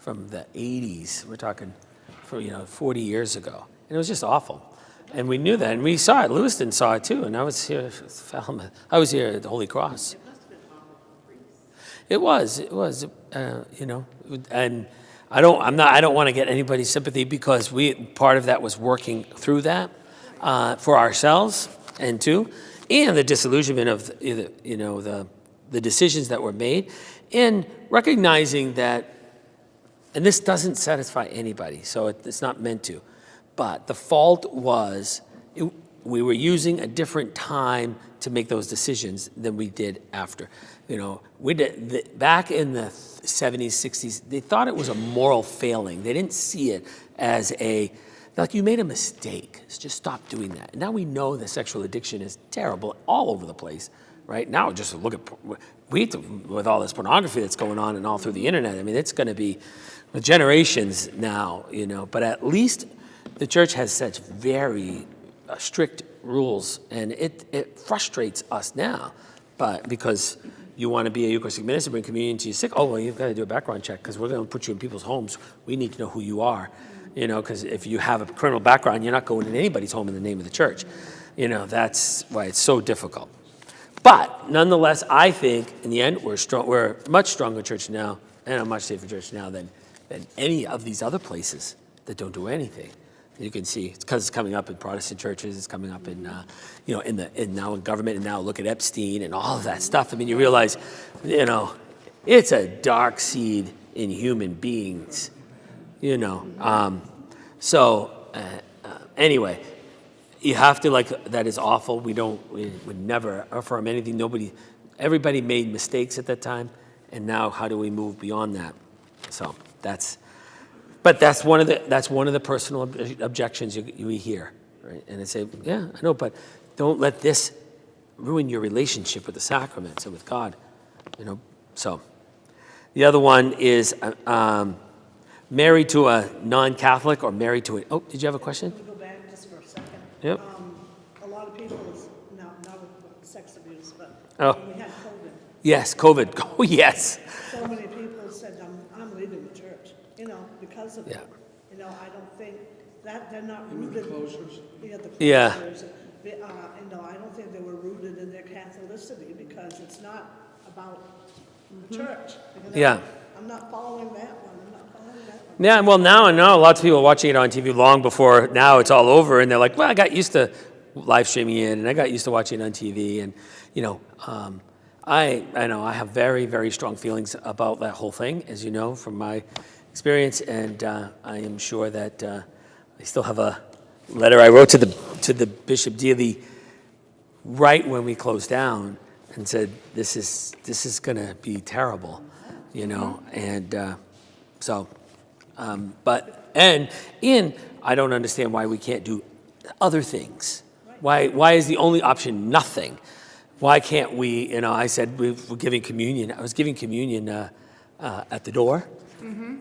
the 80s. We're talking 40 years ago. And it was just awful. And we knew that, and we saw it. Lewiston saw it too, and I was here at Falmouth. I was here at the Holy Cross. It was, and I don't want to get anybody's sympathy, because part of that was working through that for ourselves and the disillusionment of the decisions that were made, and recognizing that, and this doesn't satisfy anybody, so it's not meant to, but the fault was we were using a different time to make those decisions than we did after. Back in the 70s, 60s, they thought it was a moral failing. They didn't see it as you made a mistake. Just stop doing that. And now we know that sexual addiction is terrible all over the place, right? Now just look at, with all this pornography that's going on and all through the internet, it's going to be generations now, but at least the church has such very strict rules, and it frustrates us now, but because you want to be a Eucharistic minister, bring communion to your sick, you've got to do a background check, because we're going to put you in people's homes. We need to know who you are, because if you have a criminal background, you're not going in anybody's home in the name of the church. That's why it's so difficult. But nonetheless, I think in the end, we're a much stronger church now, and a much safer church now than any of these other places that don't do anything. You can see it's because it's coming up in Protestant churches. It's coming up in, now in government, and now look at Epstein and all of that stuff. You realize, it's a dark seed in human beings, Anyway, you have to, that is awful. We would never affirm anything. Everybody made mistakes at that time, and now how do we move beyond that? So But that's one of the personal objections you hear, right? And they say, yeah, I know, but don't let this ruin your relationship with the sacraments and with God, So, the other one is married to a non-Catholic or married to Oh, did you have a question? Can we go back just for a second? Yep. A lot of people, not with sex abuse, but we had COVID. Yes, COVID. Oh, yes. So many people said, I'm leaving the church, because of it. Yeah. I don't think that they're not rooted. Closers? Yeah, the Yeah. closers. I don't think they were rooted in their Catholicity, because it's not about the church. Because Yeah. I'm not following that one, I'm not following that one. Yeah, well, now I know lots of people are watching it on TV long before now it's all over, and they're like, well, I got used to live streaming it, and I got used to watching it on TV, and, you know, I know I have very, very strong feelings about that whole thing, as you know, from my experience, and I am sure that I still have a letter I wrote to the Bishop Dealey right when we closed down and said, this is going to be terrible, you know, and so, I don't understand why we can't do other things. Why is the only option nothing? Why can't we, you know, I said we're giving communion. I was giving communion at the door,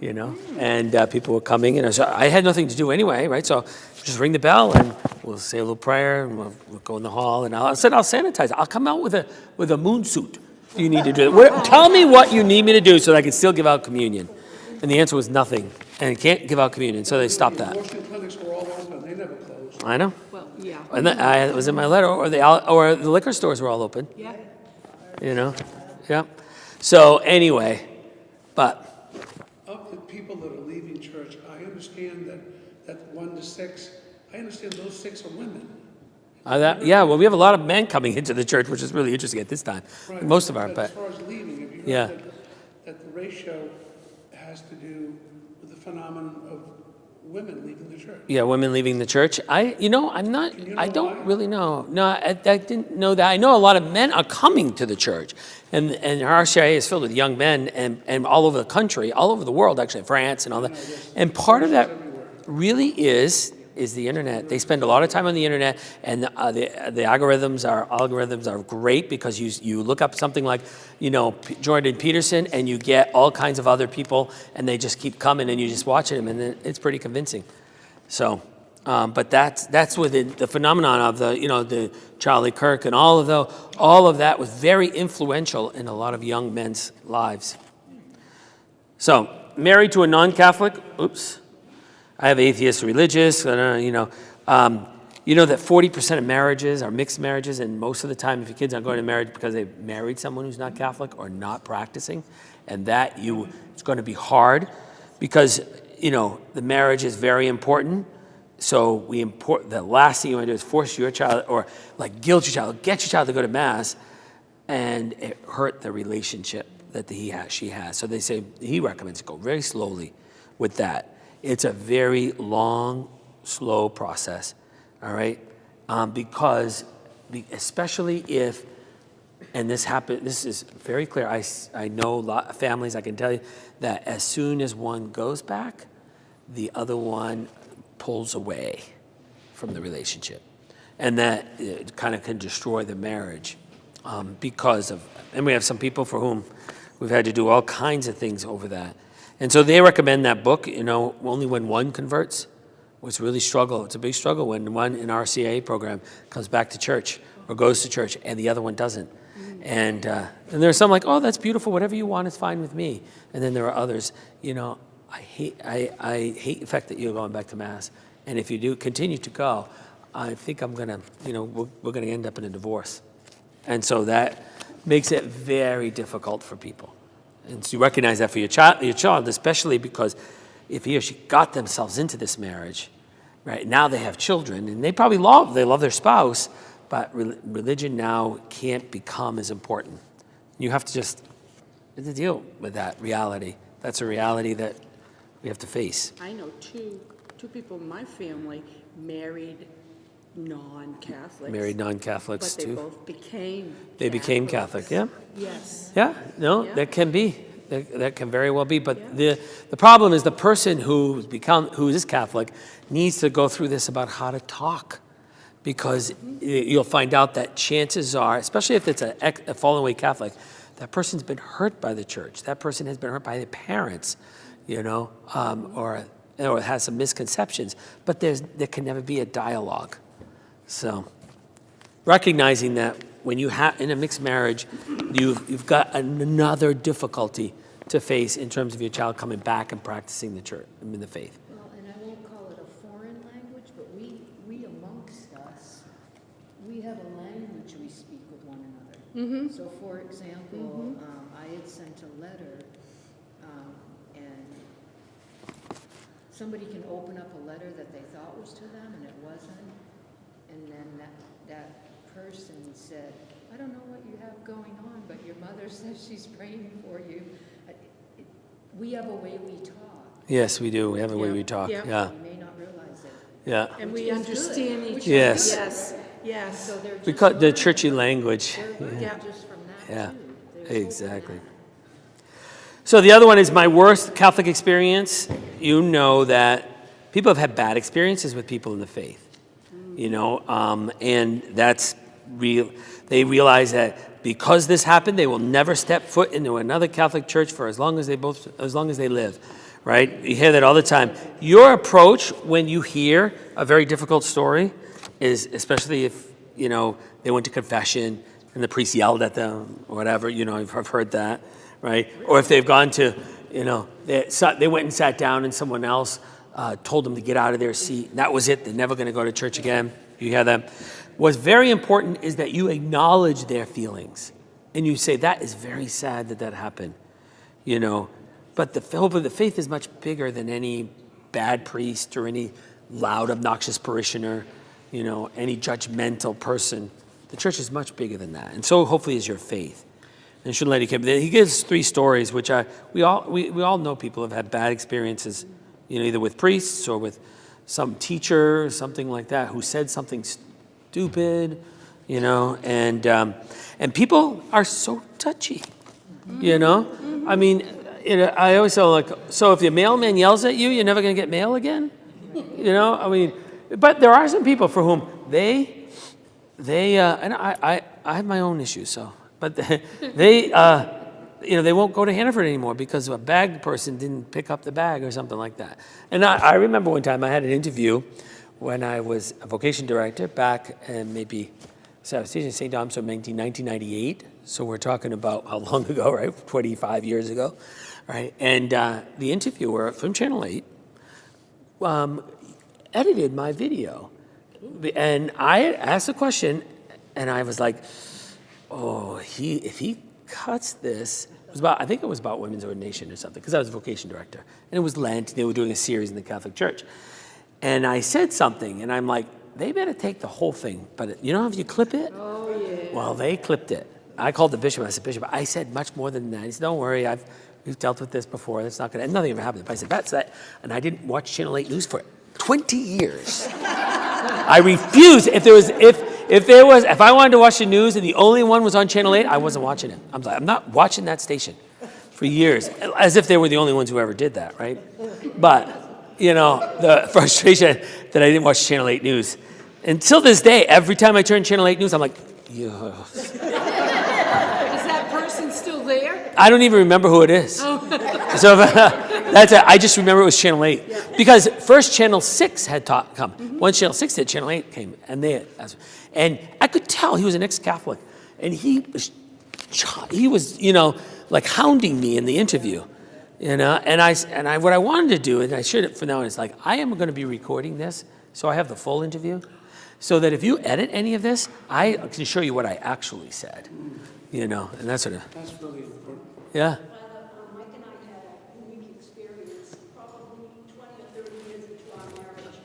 you know, and people were coming, and I had nothing to do anyway, right? So just ring the bell, and we'll say a little prayer, and we'll go in the hall, and I said I'll sanitize. I'll come out with a moon suit if you need to do it. Tell me what you need me to do so that I can still give out communion. And the answer was nothing, and you can't give out communion, so they stopped that. Abortion clinics were all open, they never closed. I know. Well, yeah. And it was in my letter, or the liquor stores were all open. Yeah. You know, yeah. So anyway, but Of the people that are leaving church, I understand that 1 to 6, I understand those 6 are women. well, we have a lot of men coming into the church, which is really interesting at this time. Right. Most of our, As but far as leaving, have you heard Yeah. that the ratio has to do with the phenomenon of women leaving the church? yeah, women leaving the church. you know I why? don't really know. No, I didn't know that. I know a lot of men are coming to the church, and our RCIA is filled with young men, and all over the country, all over the world, actually, France and all that. And part of that really is the internet. They spend a lot of time on the internet, and the algorithms are great because you look up something like, you know, Jordan Peterson, and you get all kinds of other people, and they just keep coming, and you just watch them, and it's pretty convincing. So, but that's within the phenomenon of the Charlie Kirk and all of that was very influential in a lot of young men's lives. So, married to a non-Catholic. Oops. I have atheist religious, you know that 40% of marriages are mixed marriages, and most of the time, if your kids aren't going to marriage because they've married someone who's not Catholic or not practicing, and it's going to be hard because, you know, the marriage is very important. So the last thing you want to do is force your child or like guilt your child, get your child to go to mass, and it hurt the relationship that she has. So he recommends go very slowly with that. It's a very long, slow process, all right? Because especially if, and this is very clear, I know a lot of families, I can tell you, that as soon as one goes back, the other one pulls away from the relationship. And that it kind of can destroy the marriage because of, and we have some people for whom we've had to do all kinds of things over that. And so they recommend that book, you know, only when one converts. It's really struggle. It's a big struggle when one in our RCIA program comes back to church or goes to church and the other one doesn't. And there's some like, oh, that's beautiful. Whatever you want is fine with me. And then there are others, you know, I hate the fact that you're going back to mass. And if you do continue to go, I think I'm gonna, you know, we're gonna end up in a divorce. And so that makes it very difficult for people. And so you recognize that for your child, especially because if he or she got themselves into this marriage, right, now they have children, and they probably love their spouse, but religion now can't become as important. You have to deal with that reality. That's a reality that we have to face. I know two people in my family married non-Catholics. Married non-Catholics but they too. both became They became Catholic, yeah. Yes. Yeah, no, Yeah. that can be. That can very well be. But the problem is the person who is Catholic needs to go through this about how to talk. Because you'll find out that chances are, especially if it's a fallen away Catholic, that person's been hurt by the church. That person has been hurt by their parents, you know, or has some misconceptions. But there can never be a dialogue. So recognizing that when you have in a mixed marriage, you've got another difficulty to face in terms of your child coming back and practicing the church, the faith. Well, and I won't call it a foreign language, but we amongst us, we have a language we speak with one another. So for example, I had sent a letter, and somebody can open up a letter that they thought was to them and it wasn't. And then that person said, I don't know what you have going on, but your mother says she's praying for you. We have a way we talk. Yes, we do. We have a way we talk. Yeah. Yeah. You may not realize it. Yeah. And we Which is understand good. each Which other. is good. Yes, yes. So they're just Because the learning. churchy language. They're learning Yeah. just from that Yeah. too. They're taking Exactly. that. So the other one is my worst Catholic experience. You know that people have had bad experiences with people in the faith, you know, and that's real. They realize that because this happened, they will never step foot into another Catholic church for as long as they live, right? You hear that all the time. Your approach when you hear a very difficult story is, especially if, you know, they went to confession and the priest yelled at them or whatever, you know, I've heard that, right? Or if they've gone to, you know, they went and sat down and someone else told them to get out of their seat. That was it. They're never going to go to church again. You hear them. What's very important is that you acknowledge their feelings. And you say, that is very sad that happened, you know. But the hope of the faith is much bigger than any bad priest or any loud, obnoxious parishioner, you know, any judgmental person. The church is much bigger than that. And so hopefully is your faith. And shouldn't let it keep. He gives 3 stories, which we all know people have had bad experiences, you know, either with priests or with some teacher or something like that who said something stupid, you know, and people are so touchy, you know. I mean, I always say, like, so if the mailman yells at you, you're never going to get mail again, you know. I mean, but there are some people for whom they and I have my own issues, so, but they you know, they won't go to Hannaford anymore because a bag person didn't pick up the bag or something like that. And I remember one time I had an interview when I was a vocation director back in maybe South Station St. Thomas in 1998. So we're talking about how long ago, right? 25 years ago, right? And the interviewer from Channel 8 edited my video. And I asked a question, and I was like, oh, if he cuts this, I think it was about women's ordination or something, because I was vocation director. And it was Lent, and they were doing a series in the Catholic Church. And I said something, and I'm like, they better take the whole thing. But you know how you clip it? Oh, yeah. Well, they clipped it. I called the bishop. I said, Bishop, I said much more than that. He said, don't worry, we've dealt with this before. That's not going to, nothing ever happened. But I said, that's that. And I didn't watch Channel 8 News for 20 years. I refused. If I wanted to watch the news and the only one was on Channel 8, I wasn't watching it. I'm like, I'm not watching that station for years, as if they were the only ones who ever did that, right? But, you know, the frustration that I didn't watch Channel 8 News. Until this day, every time I turn Channel 8 News, I'm like, yeah. Is that person still there? I don't even remember who it is. Oh. So I just remember it was Channel 8. Yeah. Because first Channel 6 had come. Mm-hmm. Once Channel 6 did, Channel 8 came. And I could tell he was an ex-Catholic. And he was, you know, like hounding me in the interview. You know, and what I wanted to do, and I should from now on, is like, I am going to be recording this, so I have the full interview, so that if you edit any of this, I can show you what I actually said. You know, and that's sort of. That's really important. Yeah. Mike and I had a unique experience, probably 20 or 30 years into our marriage.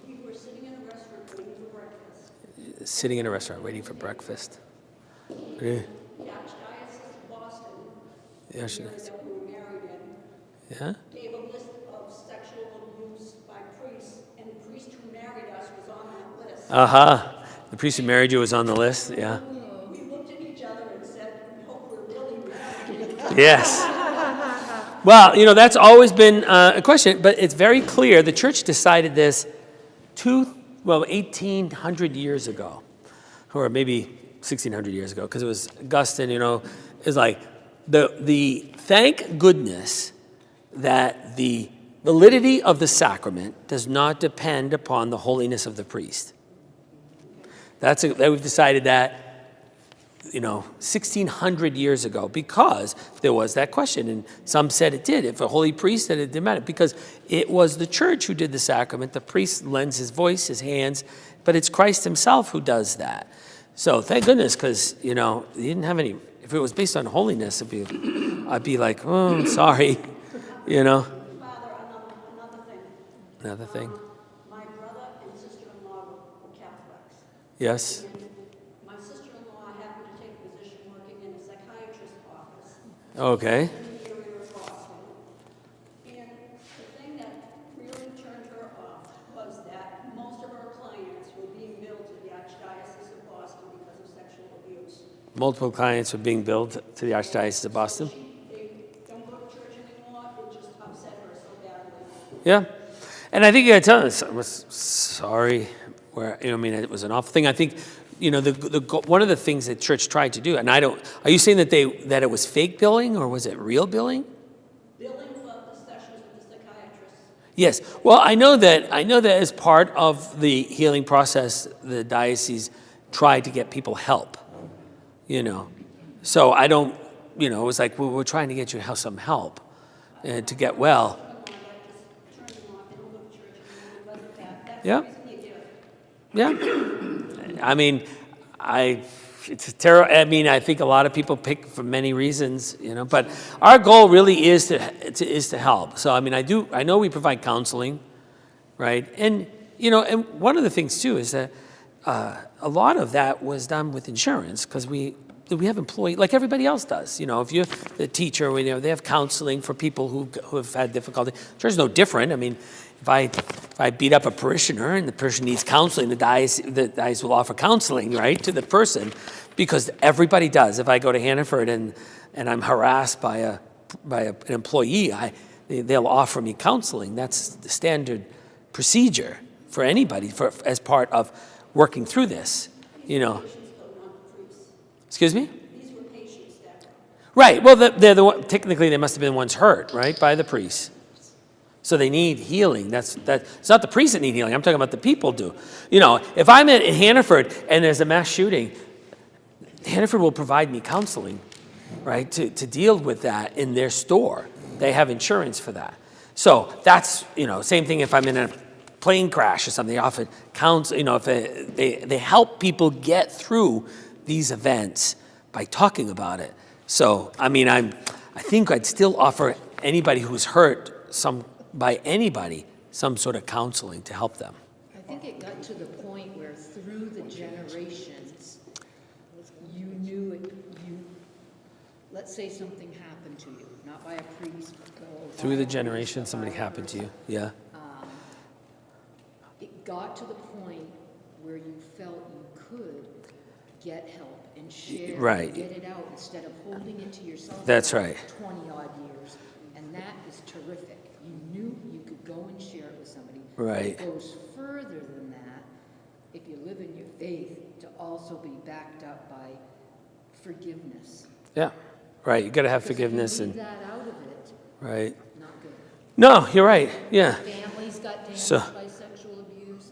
We were sitting in a restaurant waiting for breakfast. Sitting in a restaurant waiting for breakfast. Yeah. The Archdiocese of Boston, Yeah, she the area that we were married in, Yeah. gave a list of sexual abuse by priests, and the priest who married us was on that list. The priest who married you was on the list. Yeah. We looked at each other and said, we hope we're really married. Yes. Well, you know, that's always been a question, but it's very clear the church decided this 1,800 years ago, or maybe 1,600 years ago, because it was Augustine, you know, is like the thank goodness that the validity of the sacrament does not depend upon the holiness of the priest. We've decided that, you know, 1,600 years ago, because there was that question, and some said it did. If a holy priest, then it didn't matter, because it was the church who did the sacrament. The priest lends his voice, his hands, but it's Christ himself who does that. So thank goodness, because, you know, you didn't have any, if it was based on holiness, I'd be like, oh, I'm sorry, you know. Father, another thing. Another thing. My brother and sister-in-law were Catholics. Yes. And my sister-in-law happened to take a position working in a psychiatrist's office Okay. in the area of Boston. And the thing that really turned her off was that most of her clients were being billed to the Archdiocese of Boston because of sexual abuse. Multiple clients were being billed to the Archdiocese of Boston. They don't go to church anymore, it just upset her so badly. Yeah. And I think you got to tell us, I was sorry. Where, you know, I mean, it was an awful thing. I think, you know, one of the things that church tried to do, and I don't, are you saying that it was fake billing or was it real billing? Billing for the sessions with the psychiatrist. Yes. Well, I know that as part of the healing process, the diocese tried to get people help, you know. So I don't, you know, it was like, well, we're trying to get you some help to get well. Yeah. Yeah. I mean, it's terrible. I mean, I think a lot of people pick for many reasons, you know, but our goal really is to help. So, I mean, I know we provide counseling, right? And, you know, and one of the things too is that a lot of that was done with insurance because we have employees like everybody else does. You know, if you're the teacher, you know, they have counseling for people who have had difficulty. Church is no different. I mean, if I beat up a parishioner and the person needs counseling, the diocese will offer counseling, right, to the person, because everybody does. If I go to Hannaford and I'm harassed by an employee, they'll offer me counseling. That's the standard procedure for anybody as part of working through this, you know. Excuse me? These were patients that Right. Well, they're the one, technically they must have been ones hurt, right, by the priest. So they need healing. It's not the priests that need healing. I'm talking about the people do. You know, if I'm in Hannaford and there's a mass shooting, Hannaford will provide me counseling, right, to deal with that in their store. They have insurance for that. So that's, you know, same thing if I'm in a plane crash or something. They often counsel, you know, if they help people get through these events by talking about it. So, I mean, I think I'd still offer anybody who's hurt by anybody some sort of counseling to help them. I think it got to the point where through the generations, you knew it, let's say something happened to you, not by a priest, but Through the generations, something happened to you. Yeah. It got to the point where you felt you could get help and share Right. and get it out instead of holding it to yourself. That's for right. 20-odd years. And that is terrific. You knew you could go and share it with somebody. Right. It goes further than that, if you live in your faith, to also be backed up by forgiveness. Yeah. Right. You got to have 'Cause if forgiveness you and leave that out of it, right. not good. No, you're right. Yeah. Families got damaged So- by sexual abuse.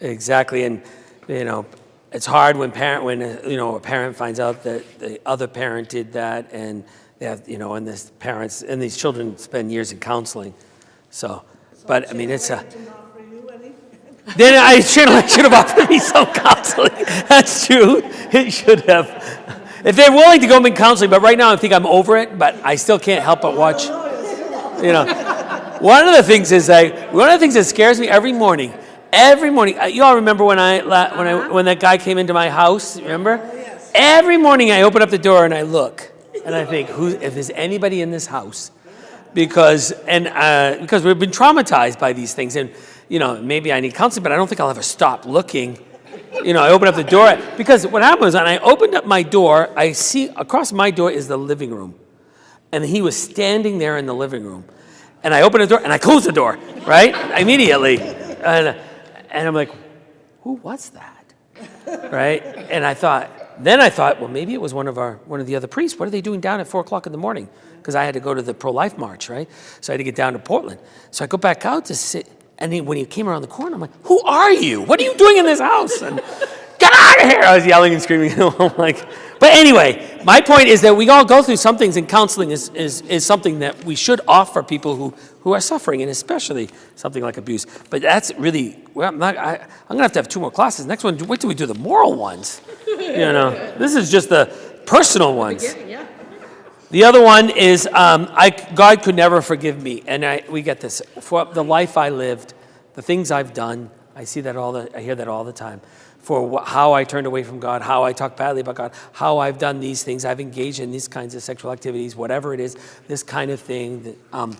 Exactly. And you know, it's hard when a parent finds out that the other parent did that, and they have, you know, and this parents and these children spend years in counseling. So, but I mean, it's a. Didn't offer you any? Then I should have offered me some counseling. That's true. It should have. If they're willing to go in counseling, but right now I think I'm over it. But I still can't help but watch. You know, one of the things that scares me every morning. Every morning, you all remember when that guy came into my house? Remember? Yes. Every morning I open up the door and I look and I think, if there's anybody in this house, because we've been traumatized by these things, and you know, maybe I need counseling, but I don't think I'll ever stop looking. You know, I open up the door because what happened was when I opened up my door, I see across my door is the living room, and he was standing there in the living room, and I opened the door and I closed the door right immediately, and I'm like, who was that? Right? And I thought, well, maybe it was one of the other priests. What are they doing down at 4:00 in the morning? Because I had to go to the pro-life march, right? So I had to get down to Portland. So I go back out to sit, and when he came around the corner, I'm like, who are you? What are you doing in this house? And get out out of here. I was yelling and screaming. I'm like, but anyway, my point is that we all go through some things, and counseling is something that we should offer people who are suffering, and especially something like abuse. But that's really, well, I'm going to have 2 more classes. Next one, wait till we do the moral ones. This is just the personal ones. Yeah. The other one is, God could never forgive me. And we get this. For the life I lived, the things I've done, I hear that all the time. For how I turned away from God, how I talk badly about God, how I've done these things, I've engaged in these kinds of sexual activities, whatever it is, this kind of thing. And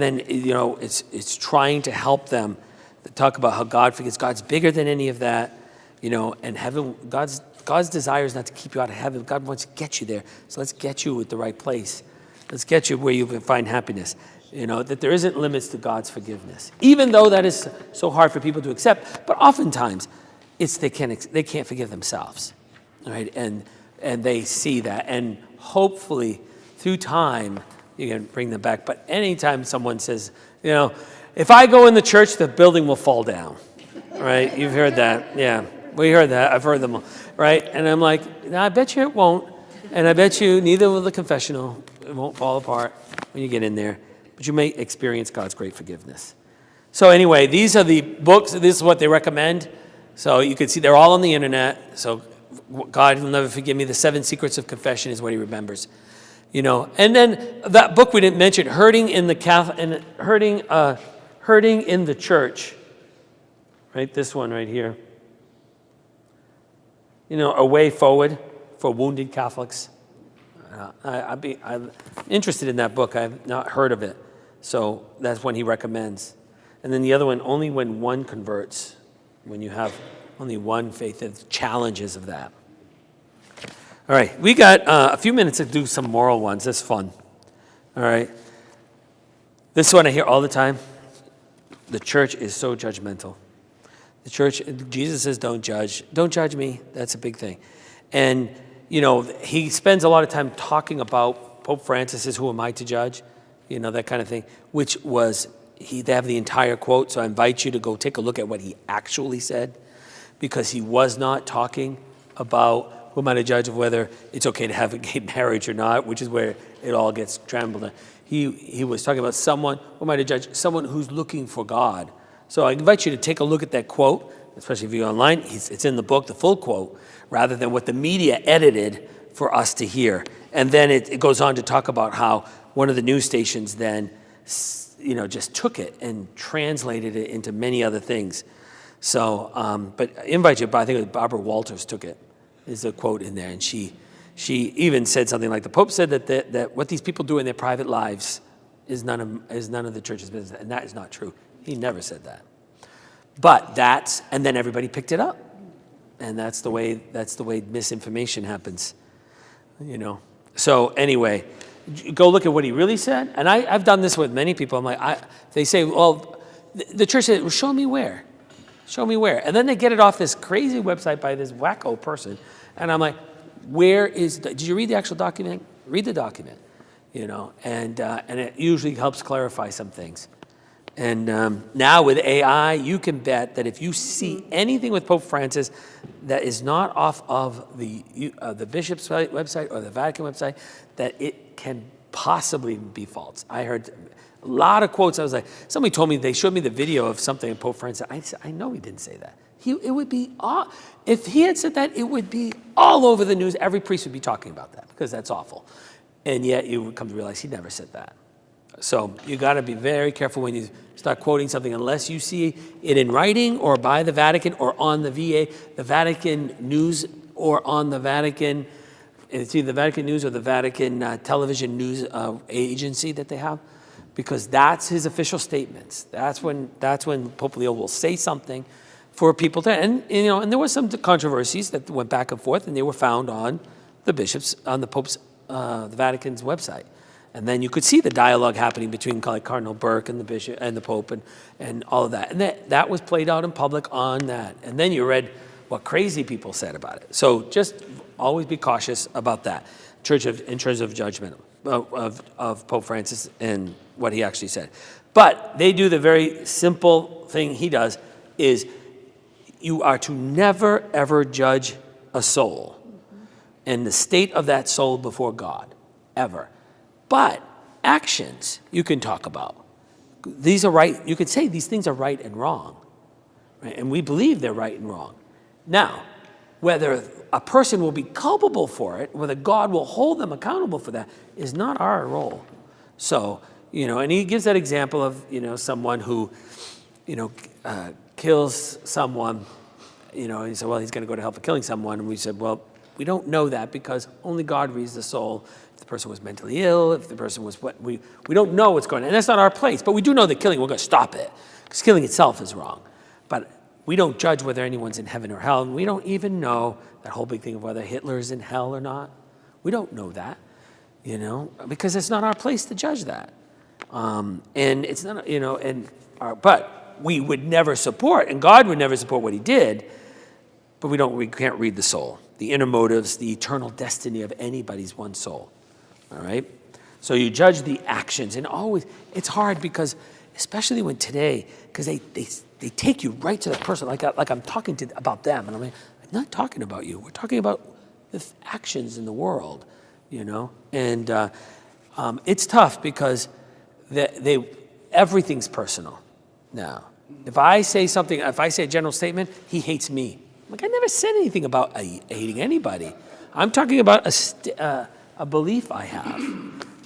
then, it's trying to help them to talk about how God forgives. God's bigger than any of that, and heaven, God's desire is not to keep you out of heaven. God wants to get you there. So let's get you at the right place. Let's get you where you can find happiness. That there isn't limits to God's forgiveness, even though that is so hard for people to accept. But oftentimes, it's they can't forgive themselves, right? And they see that, and hopefully through time you can bring them back. But anytime someone says, if I go in the church, the building will fall down, right? You've heard that, yeah. We heard that. I've heard them all, right? And I'm like, I bet you it won't, and I bet you neither will the confessional. It won't fall apart when you get in there, but you may experience God's great forgiveness. So anyway, these are the books. This is what they recommend. So you can see they're all on the internet. So God will never forgive me. The 7 Secrets of Confession is what he remembers. And then that book we didn't mention, Hurting in the Church. Right, this one right here. A Way Forward for Wounded Catholics. I'm interested in that book. I've not heard of it. So that's one he recommends. And then the other one, Only When One Converts. When you have only one faith, the challenges of that. All right, we got a few minutes to do some moral ones. That's fun. All right. This one I hear all the time. The church is so judgmental. The church, Jesus says, don't judge. Don't judge me. That's a big thing. And, he spends a lot of time talking about Pope Francis' Who Am I to Judge? That kind of thing, which was, they have the entire quote, so I invite you to go take a look at what he actually said, because he was not talking about who am I to judge of whether it's okay to have a gay marriage or not, which is where it all gets trampled on. He was talking about someone, who am I to judge? Someone who's looking for God. So I invite you to take a look at that quote, especially if you're online. It's in the book, the full quote, rather than what the media edited for us to hear. And then it goes on to talk about how one of the news stations then just took it and translated it into many other things. So, but I invite you, I think it was Barbara Walters took it, is a quote in there. And she even said something like, the Pope said that what these people do in their private lives is none of the church's business. And that is not true. He never said that. But and then everybody picked it up. And that's the way misinformation happens, So anyway, go look at what he really said. And I've done this with many people. I'm like, they say, well, the church said, well, show me where. Show me where. And then they get it off this crazy website by this wacko person. And I'm like, did you read the actual document? Read the document, and it usually helps clarify some things. And now with AI, you can bet that if you see anything with Pope Francis that is not off of the bishop's website or the Vatican website, that it can possibly be false. I heard a lot of quotes. I was like, somebody told me, they showed me the video of something in Pope Francis. I said, I know he didn't say that. It would be if he had said that, it would be all over the news. Every priest would be talking about that because that's awful. And yet you would come to realize he never said that. So you got to be very careful when you start quoting something unless you see it in writing or by the Vatican or on the Vatican News or on the Vatican. It's either the Vatican News or the Vatican television news agency that they have, because that's his official statements. That's when Pope Leo will say something for people to, and there was some controversies that went back and forth, and they were found on the Pope's, the Vatican's website. And then you could see the dialogue happening between Cardinal Burke and the bishop and the Pope and all of that. And that was played out in public on that. And then you read what crazy people said about it. So just always be cautious about that. In terms of judgment of Pope Francis and what he actually said. But they do the very simple thing he does is you are to never, ever judge a soul and the state of that soul before God, ever. But actions you can talk about. These are right. You could say these things are right and wrong, right? And we believe they're right and wrong. Now, whether a person will be culpable for it, whether God will hold them accountable for that, is not our role. So, and he gives that example of, someone who, kills someone, and he said, well, he's going to go to hell for killing someone. And we said, well, we don't know that because only God reads the soul. If the person was mentally ill, if the person was what, we don't know what's going on. And that's not our place. But we do know that killing, we're going to stop it. Because killing itself is wrong. But we don't judge whether anyone's in heaven or hell. And we don't even know that whole big thing of whether Hitler is in hell or not. We don't know that, because it's not our place to judge that. And it's not, but we would never support, and God would never support what he did, but we can't read the soul, the inner motives, the eternal destiny of anybody's one soul. All right? So you judge the actions, and always, it's hard because, especially when today, because they take you right to the person, like I'm talking about them, and I'm like, I'm not talking about you. We're talking about the actions in the world, and it's tough because everything's personal now. If I say something, if I say a general statement, he hates me. Like, I never said anything about hating anybody. I'm talking about a belief I have.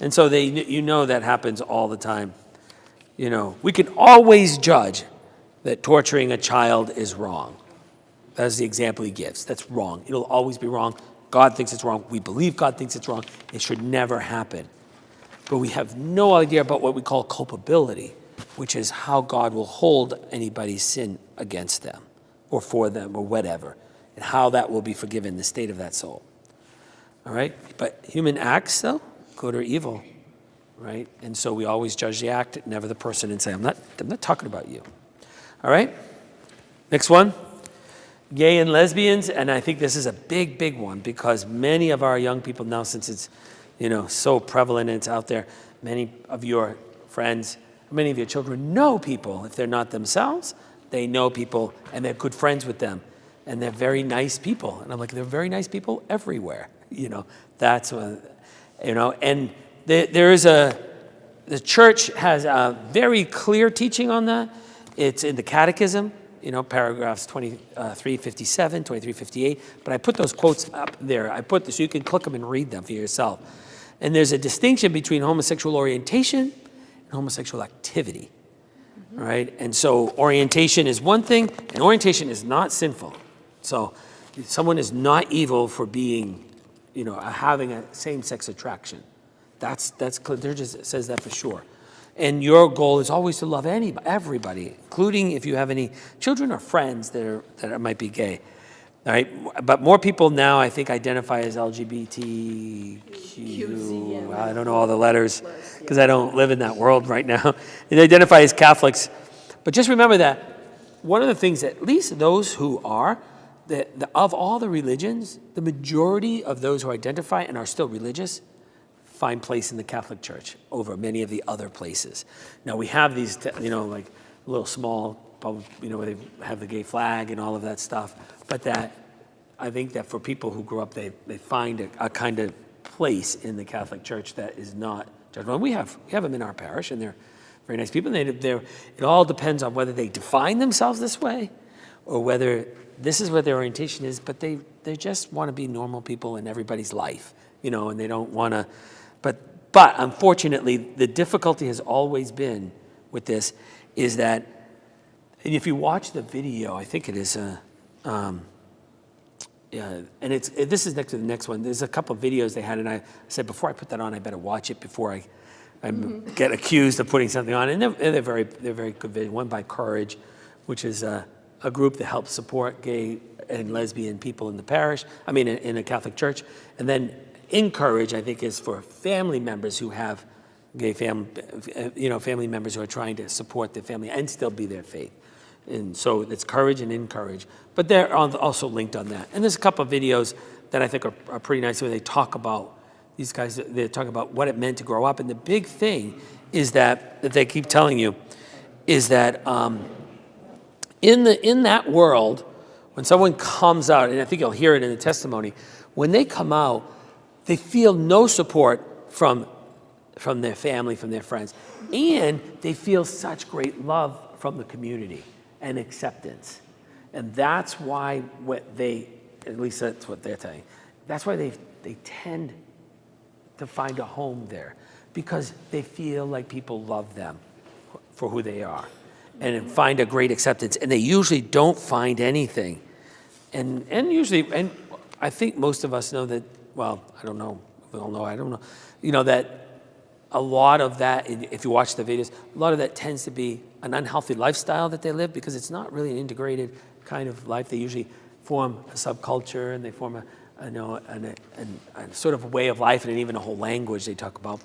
And so that happens all the time. We can always judge that torturing a child is wrong. That's the example he gives. That's wrong. It'll always be wrong. God thinks it's wrong. We believe God thinks it's wrong. It should never happen. But we have no idea about what we call culpability, which is how God will hold anybody's sin against them or for them or whatever, and how that will be forgiven, the state of that soul. All right? But human acts, though, good or evil, right? And so we always judge the act, never the person, and say, I'm not talking about you. All right? Next one. Gay and lesbians, and I think this is a big, big one because many of our young people now, since it's so prevalent and it's out there, many of your friends, many of your children know people. If they're not themselves, they know people and they're good friends with them. And they're very nice people. And I'm like, they're very nice people everywhere. That's what, and the church has a very clear teaching on that. It's in the catechism, paragraphs 2357, 2358. But I put those quotes up there. I put this so you can click them and read them for yourself. And there's a distinction between homosexual orientation and homosexual activity, right? And so orientation is one thing, and orientation is not sinful. So someone is not evil for being, having a same-sex attraction. That's clear. There just says that for sure. And your goal is always to love everybody, including if you have any children or friends that might be gay. All right, but more people now, I think, identify as LGBTQ. I don't know all the letters because I don't live in that world right now. They identify as Catholics. But just remember that one of the things, at least those who are, of all the religions, the majority of those who identify and are still religious find place in the Catholic Church over many of the other places. Now, we have these, like little small, where they have the gay flag and all of that stuff. But that, I think that for people who grew up, they find a kind of place in the Catholic Church that is not judgmental. We have them in our parish, and they're very nice people. And it all depends on whether they define themselves this way or whether this is what their orientation is, but they just want to be normal people in everybody's life, and they don't want to. But unfortunately, the difficulty has always been with this is that, and if you watch the video, I think it is, and this is next to the next one. There's a couple of videos they had, and I said before I put that on, I better watch it before I get accused of putting something on. And they're very good videos. One by Courage, which is a group that helps support gay and lesbian people in the parish. I mean, in a Catholic church, and then Encourage, I think, is for family members who have gay family members who are trying to support their family and still be their faith. And so it's Courage and Encourage. But they're also linked on that. And there's a couple of videos that I think are pretty nice where they talk about, these guys, they talk about what it meant to grow up. And the big thing is that they keep telling you is that in that world, when someone comes out, and I think you'll hear it in the testimony, when they come out, they feel no support from their family, from their friends, and they feel such great love from the community and acceptance. And that's why at least that's what they're saying, that's why they tend to find a home there, because they feel like people love them for who they are and find a great acceptance. And they usually don't find anything. And I think most of us know that, well, I don't know, we all know, I don't know, that a lot of that, if you watch the videos, a lot of that tends to be an unhealthy lifestyle that they live, because it's not really an integrated kind of life. They usually form a subculture, and they form a sort of a way of life, and even a whole language they talk about,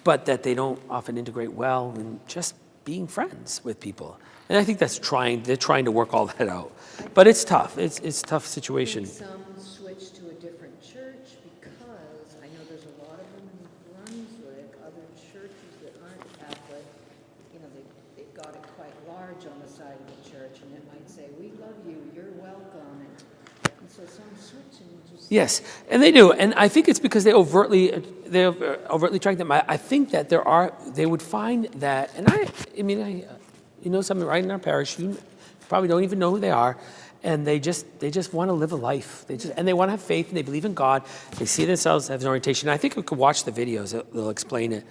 but that they don't often integrate well in just being friends with people. And I think they're trying to work all that out. But it's tough. It's a tough situation. Some switch to a different church because I know there's a lot of them in Brunswick, other churches that aren't Catholic, they've got it quite large on the side of the church, and it might say, "We love you, you're welcome." And so some switch and just... Yes, and they do. And I think it's because they're overtly trying them. I think that they would find that, and someone right in our parish, you probably don't even know who they are, and they just want to live a life. And they want to have faith, and they believe in God. They see themselves as an orientation. I think we could watch the videos; they'll explain it.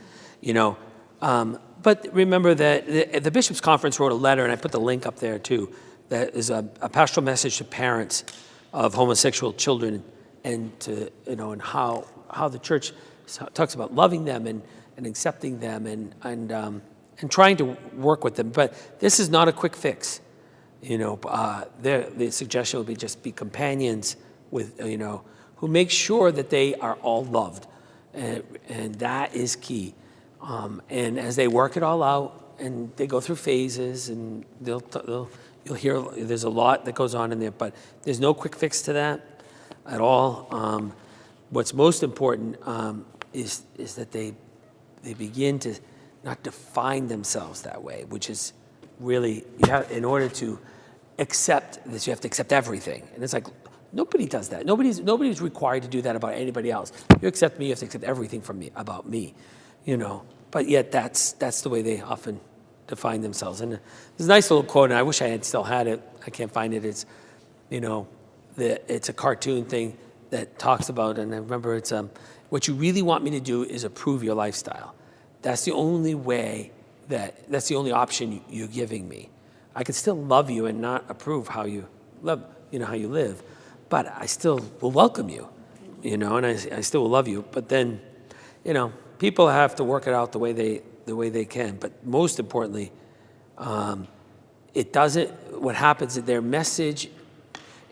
But remember that the Bishops' Conference wrote a letter, and I put the link up there too. That is a pastoral message to parents of homosexual children, and and how the church talks about loving them and accepting them and trying to work with them. But this is not a quick fix. The suggestion would be just be companions with, who make sure that they are all loved. And that is key. And as they work it all out, and they go through phases, and you'll hear there's a lot that goes on in there, but there's no quick fix to that at all. What's most important is that they begin to not define themselves that way, which is really, in order to accept this, you have to accept everything. And it's like, nobody does that. Nobody's required to do that about anybody else. You accept me, you have to accept everything from me, about me, But yet that's the way they often define themselves. And there's a nice little quote, and I wish I had still had it. I can't find it. It's, it's a cartoon thing that talks about, and I remember it's, what you really want me to do is approve your lifestyle. That's the only way that's the only option you're giving me. I can still love you and not approve how you love, how you live, but I still will welcome you, and I still will love you. But then, people have to work it out the way they can. But most importantly, what happens is their message,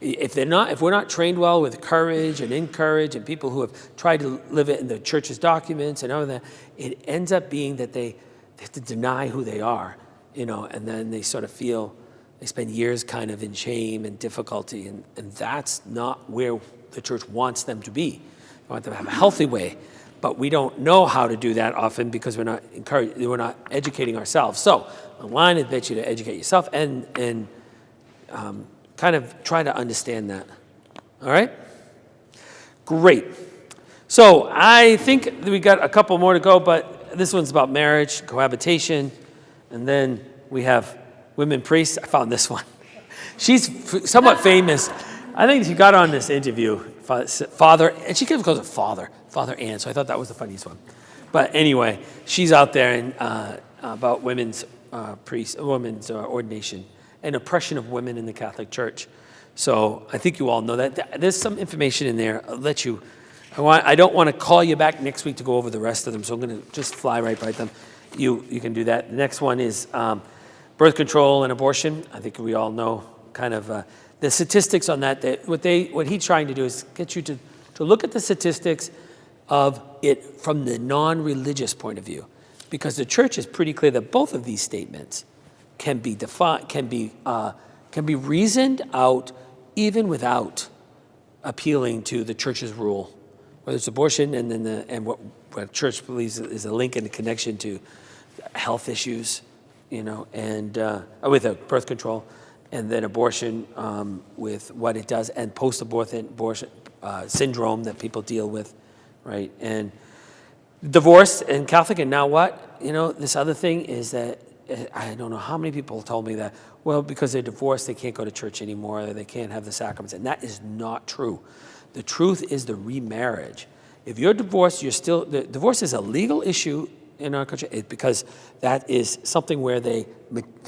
if we're not trained well with courage and encourage, and people who have tried to live it in the church's documents and all of that, it ends up being that they have to deny who they are, and then they sort of feel, they spend years kind of in shame and difficulty, and that's not where the church wants them to be. They want them to have a healthy way, but we don't know how to do that often because we're not educating ourselves. So online, I bet you to educate yourself and kind of try to understand that. All right? Great. So I think that we got a couple more to go, but this one's about marriage, cohabitation, and then we have women priests. I found this one. She's somewhat famous. I think she got on this interview, Father, and she calls it Father Ann, so I thought that was the funniest one. But anyway, she's out there and about women's ordination and oppression of women in the Catholic Church. So I think you all know that. There's some information in there. I'll let you. I don't want to call you back next week to go over the rest of them, so I'm going to just fly right by them. You can do that. The next one is birth control and abortion. I think we all know kind of the statistics on that. What he's trying to do is get you to look at the statistics of it from the non-religious point of view, because the church is pretty clear that both of these statements can be defined, can be reasoned out even without appealing to the church's rule, whether it's abortion and then what church believes is a link and a connection to health issues, and with birth control, and then abortion with what it does, and post-abortion syndrome that people deal with, right? And divorce and Catholic, and now what? This other thing is that I don't know how many people told me that, well, because they're divorced, they can't go to church anymore, they can't have the sacraments, and that is not true. The truth is the remarriage. If you're divorced, the divorce is a legal issue in our country because that is something where they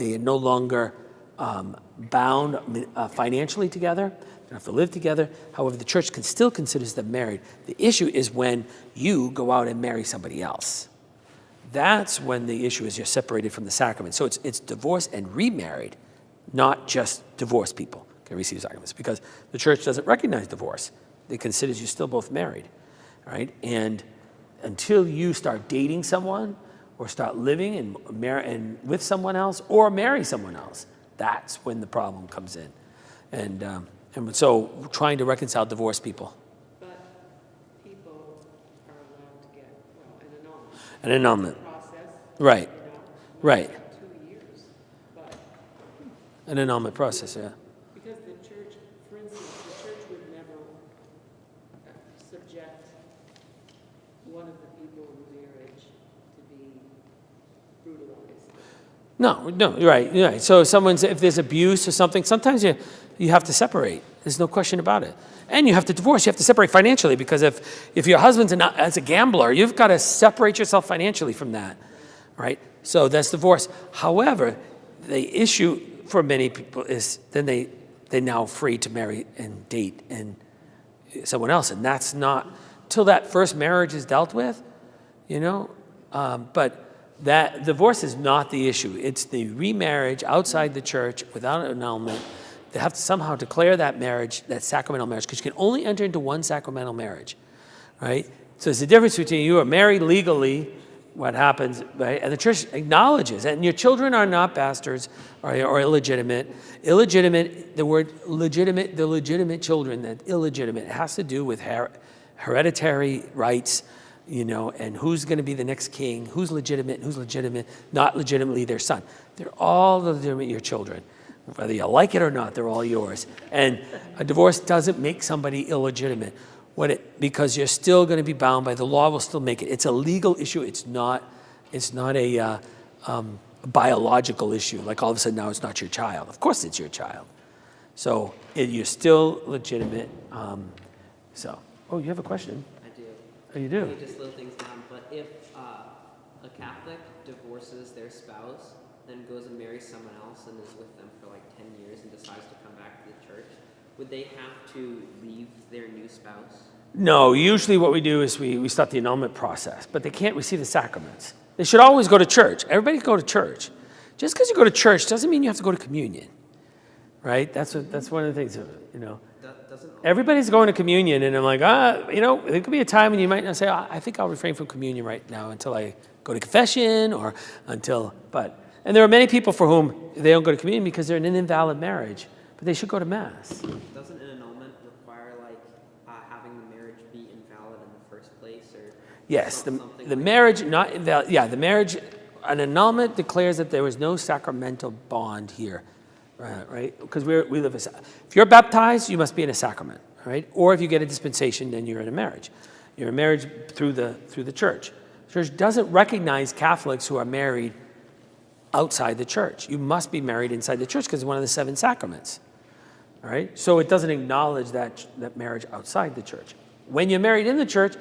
are no longer bound financially together. They don't have to live together. However, the church can still consider them married. The issue is when you go out and marry somebody else. That's when the issue is you're separated from the sacrament. So it's divorced and remarried, not just divorced people can receive sacraments, because the church doesn't recognize divorce. It considers you still both married, right? And until you start dating someone or start living and with someone else or marry someone else, that's when the problem comes in. And so trying to reconcile divorced people. But people are allowed to get, An annulment. process. Right. Right. 2 years. But An annulment process, yeah. because the church, for instance, the church would never subject one of the people in the marriage to be brutalized. No, right. So if there's abuse or something, sometimes you have to separate. There's no question about it. And you have to divorce. You have to separate financially, because if your husband's as a gambler, you've got to separate yourself financially from that, right? So that's divorce. However, the issue for many people is then they're now free to marry and date and someone else, and that's not till that first marriage is dealt with, But that divorce is not the issue. It's the remarriage outside the church without an annulment. They have to somehow declare that marriage, that sacramental marriage, because you can only enter into one sacramental marriage, right? So there's a difference between you are married legally, what happens, right? And the church acknowledges, and your children are not bastards or illegitimate. Illegitimate, the word legitimate, the legitimate children, that illegitimate, it has to do with hereditary rights, and who's going to be the next king, who's legitimate, not legitimately their son. They're all legitimate, your children. Whether you like it or not, they're all yours. And a divorce doesn't make somebody illegitimate, because you're still going to be bound by the law. Will still make it. It's a legal issue. It's not a biological issue. Like all of a sudden now it's not your child. Of course it's your child. So you're still legitimate. Oh, you have a question? I do. Oh, you do? Let me just slow things down. But if a Catholic divorces their spouse, then goes and marries someone else and is with them for like 10 years and decides to come back to the church, would they have to leave their new spouse? No, usually what we do is we start the annulment process, but they can't receive the sacraments. They should always go to church. Everybody go to church. Just because you go to church doesn't mean you have to go to communion, right? That's one of the things, Everybody's going to communion, and I'm like, there could be a time when you might not say, I think I'll refrain from communion right now until I go to confession or and there are many people for whom they don't go to communion because they're in an invalid marriage, but they should go to Mass. Doesn't an annulment require having the marriage be invalid in the first place, or yes, the marriage not invalid. Yeah, the marriage, an annulment declares that there was no sacramental bond here, right? Because we live if you're baptized, you must be in a sacrament, right? Or if you get a dispensation, then you're in a marriage. You're in marriage through the church. The church doesn't recognize Catholics who are married outside the church. You must be married inside the church because it's one of the 7 sacraments. All right? So it doesn't acknowledge that marriage outside the church. When you're married in the church,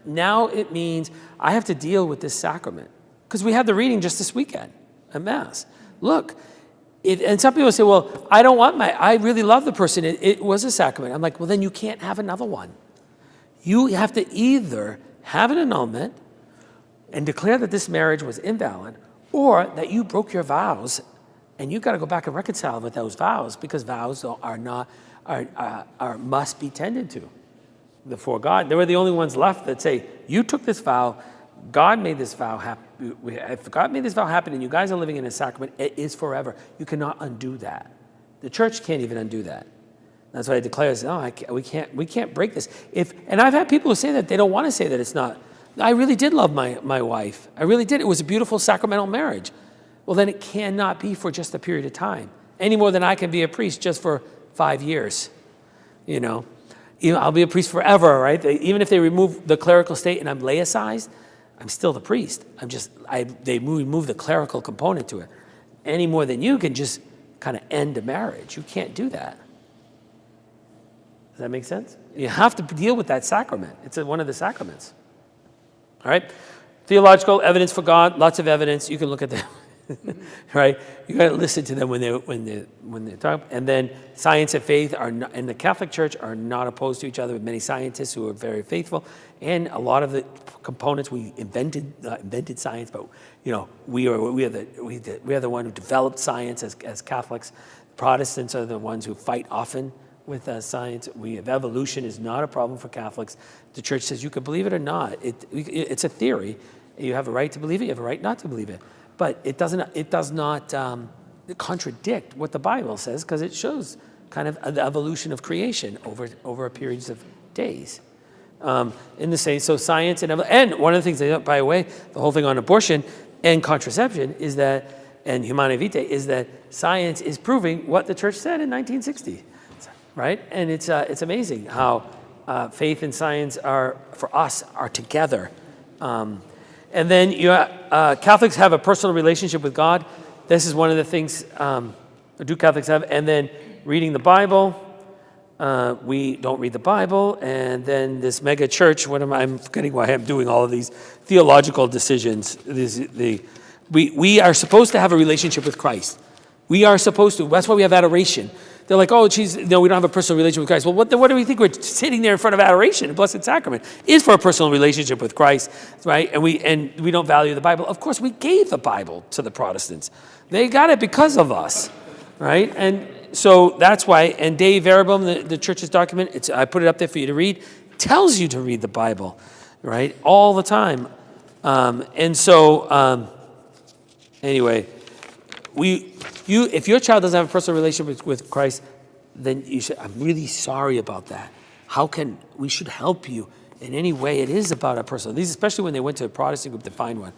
now it means I have to deal with this sacrament. Because we had the reading just this weekend at Mass. Look, and some people say, well, I really love the person. It was a sacrament. I'm like, well, then you can't have another one. You have to either have an annulment and declare that this marriage was invalid, or that you broke your vows, and you've got to go back and reconcile with those vows, because vows must be tended to before God. They were the only ones left that say, you took this vow, God made this vow happen. If God made this vow happen and you guys are living in a sacrament, it is forever. You cannot undo that. The church can't even undo that. That's why it declares, no, we can't break this. And I've had people who say that they don't want to say that it's not. I really did love my wife. I really did. It was a beautiful sacramental marriage. Well, then it cannot be for just a period of time. any more than I can be a priest just for 5 years. I'll be a priest forever, right? Even if they remove the clerical state and I'm laicized, I'm still the priest. They remove the clerical component to it. Any more than you can just kind of end a marriage. You can't do that. Does that make sense? You have to deal with that sacrament. It's one of the sacraments. All right? Theological evidence for God, lots of evidence. You can look at them. Right? You got to listen to them when they talk. And then science and faith in the Catholic Church are not opposed to each other. With many scientists who are very faithful, and a lot of the components we invented science, but we are the one who developed science as Catholics. Protestants are the ones who fight often with science. Evolution is not a problem for Catholics. The Church says you can believe it or not. It's a theory. You have a right to believe it. You have a right not to believe it. But it does not contradict what the Bible says, because it shows kind of the evolution of creation over a periods of days. In the same, so science and one of the things, by the way, the whole thing on abortion and contraception is that, and Humanae Vitae, is that science is proving what the Church said in 1960, right? And it's amazing how faith and science are together. And then Catholics have a personal relationship with God. This is one of the things do Catholics have. And then reading the Bible. We don't read the Bible. And then this mega church, I'm forgetting why I'm doing all of these theological decisions. We are supposed to have a relationship with Christ. We are supposed to. That's why we have adoration. They're like, we don't have a personal relationship with Christ. Well, what do we think? We're sitting there in front of adoration. The Blessed Sacrament is for a personal relationship with Christ, right? And we don't value the Bible. Of course, we gave the Bible to the Protestants. They got it because of us, right? And so that's why. And Dei Verbum, the Church's document, I put it up there for you to read, tells you to read the Bible, right? All the time. Anyway, if your child doesn't have a personal relationship with Christ, then I'm really sorry about that. We should help you in any way. It is about a personal, these especially when they went to a Protestant group to find one.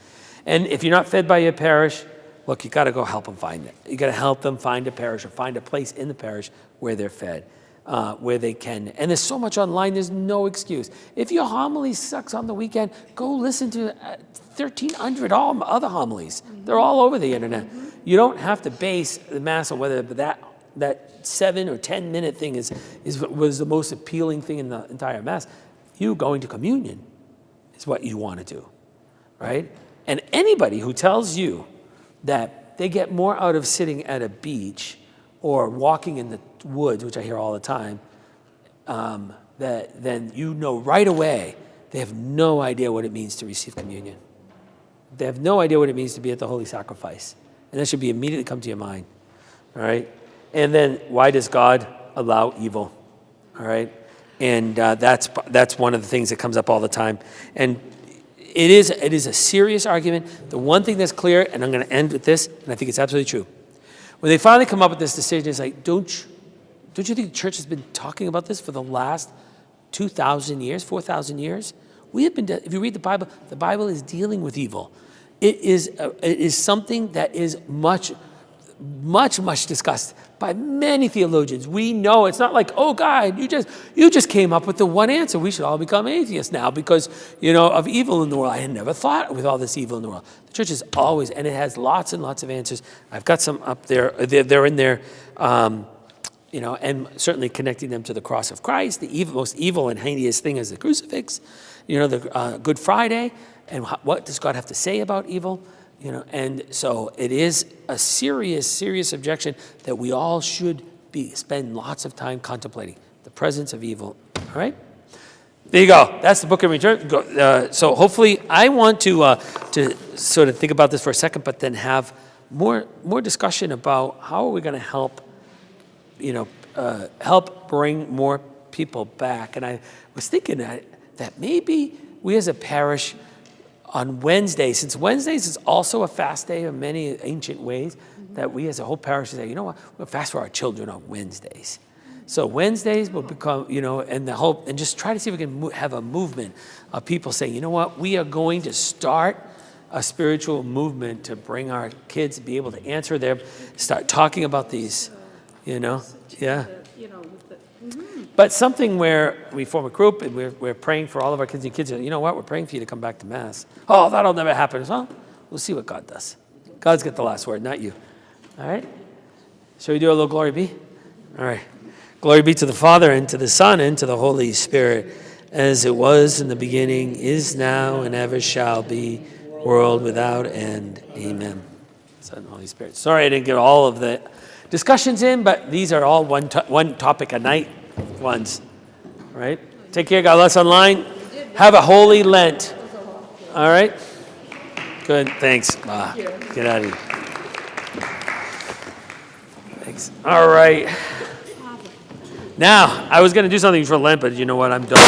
And if you're not fed by your parish, look, you got to go help them find it. You got to help them find a parish or find a place in the parish where they're fed, where they can. And there's so much online, there's no excuse. If your homily sucks on the weekend, go listen to 1,300 other homilies. They're all over the internet. You don't have to base the Mass on whether that 7 or 10 minute thing was the most appealing thing in the entire Mass. You going to communion is what you want to do, right? And anybody who tells you that they get more out of sitting at a beach or walking in the woods, which I hear all the time, then right away they have no idea what it means to receive communion. They have no idea what it means to be at the Holy Sacrifice. And that should be immediately come to your mind, all right? And then, why does God allow evil, all right? And that's one of the things that comes up all the time. And it is a serious argument. The one thing that's clear, and I'm going to end with this, and I think it's absolutely true. When they finally come up with this decision, it's like, don't you think the Church has been talking about this for the last 2,000 years, 4,000 years? If you read the Bible is dealing with evil. It is something that is much, much, much discussed by many theologians. We know it's not like, oh God, you just came up with the one answer. We should all become atheists now because of evil in the world. I had never thought with all this evil in the world. The Church is always, and it has lots and lots of answers. I've got some up there. They're in there, and certainly connecting them to the cross of Christ. The most evil and heinous thing is the crucifix. The Good Friday. And what does God have to say about evil? And so it is a serious, serious objection that we all should spend lots of time contemplating the presence of evil. All right? There you go. That's the Book of Return. So hopefully, I want to sort of think about this for a second, but then have more discussion about how are we going to help, help bring more people back. And I was thinking that maybe we as a parish on Wednesday, since Wednesdays is also a fast day in many ancient ways, that we as a whole parish say, we'll fast for our children on Wednesdays. So Wednesdays will become, and just try to see if we can have a movement of people saying, we are going to start a spiritual movement to bring our kids to be able to answer their, start talking about these, you know? Yeah. You know, with the, But something where we form a group and we're praying for all of our kids and kids. You know what? We're praying for you to come back to Mass. Oh, that'll never happen. Well, we'll see what God does. God's got the last word, not you. All right? Shall we do a little glory be? All right. Glory be to the Father, and to the Son, and to the Holy Spirit, as it was in the beginning, is now, and ever shall be, world without end. Amen. Son and Holy Spirit. Sorry I didn't get all of the discussions in, but these are all one topic a night ones. All right? Take care. God bless online. Have a holy Lent. All right? Good. Thanks. Get out of here. Thanks. All right. Now, I was going to do something for Lent, but you know what? I'm done.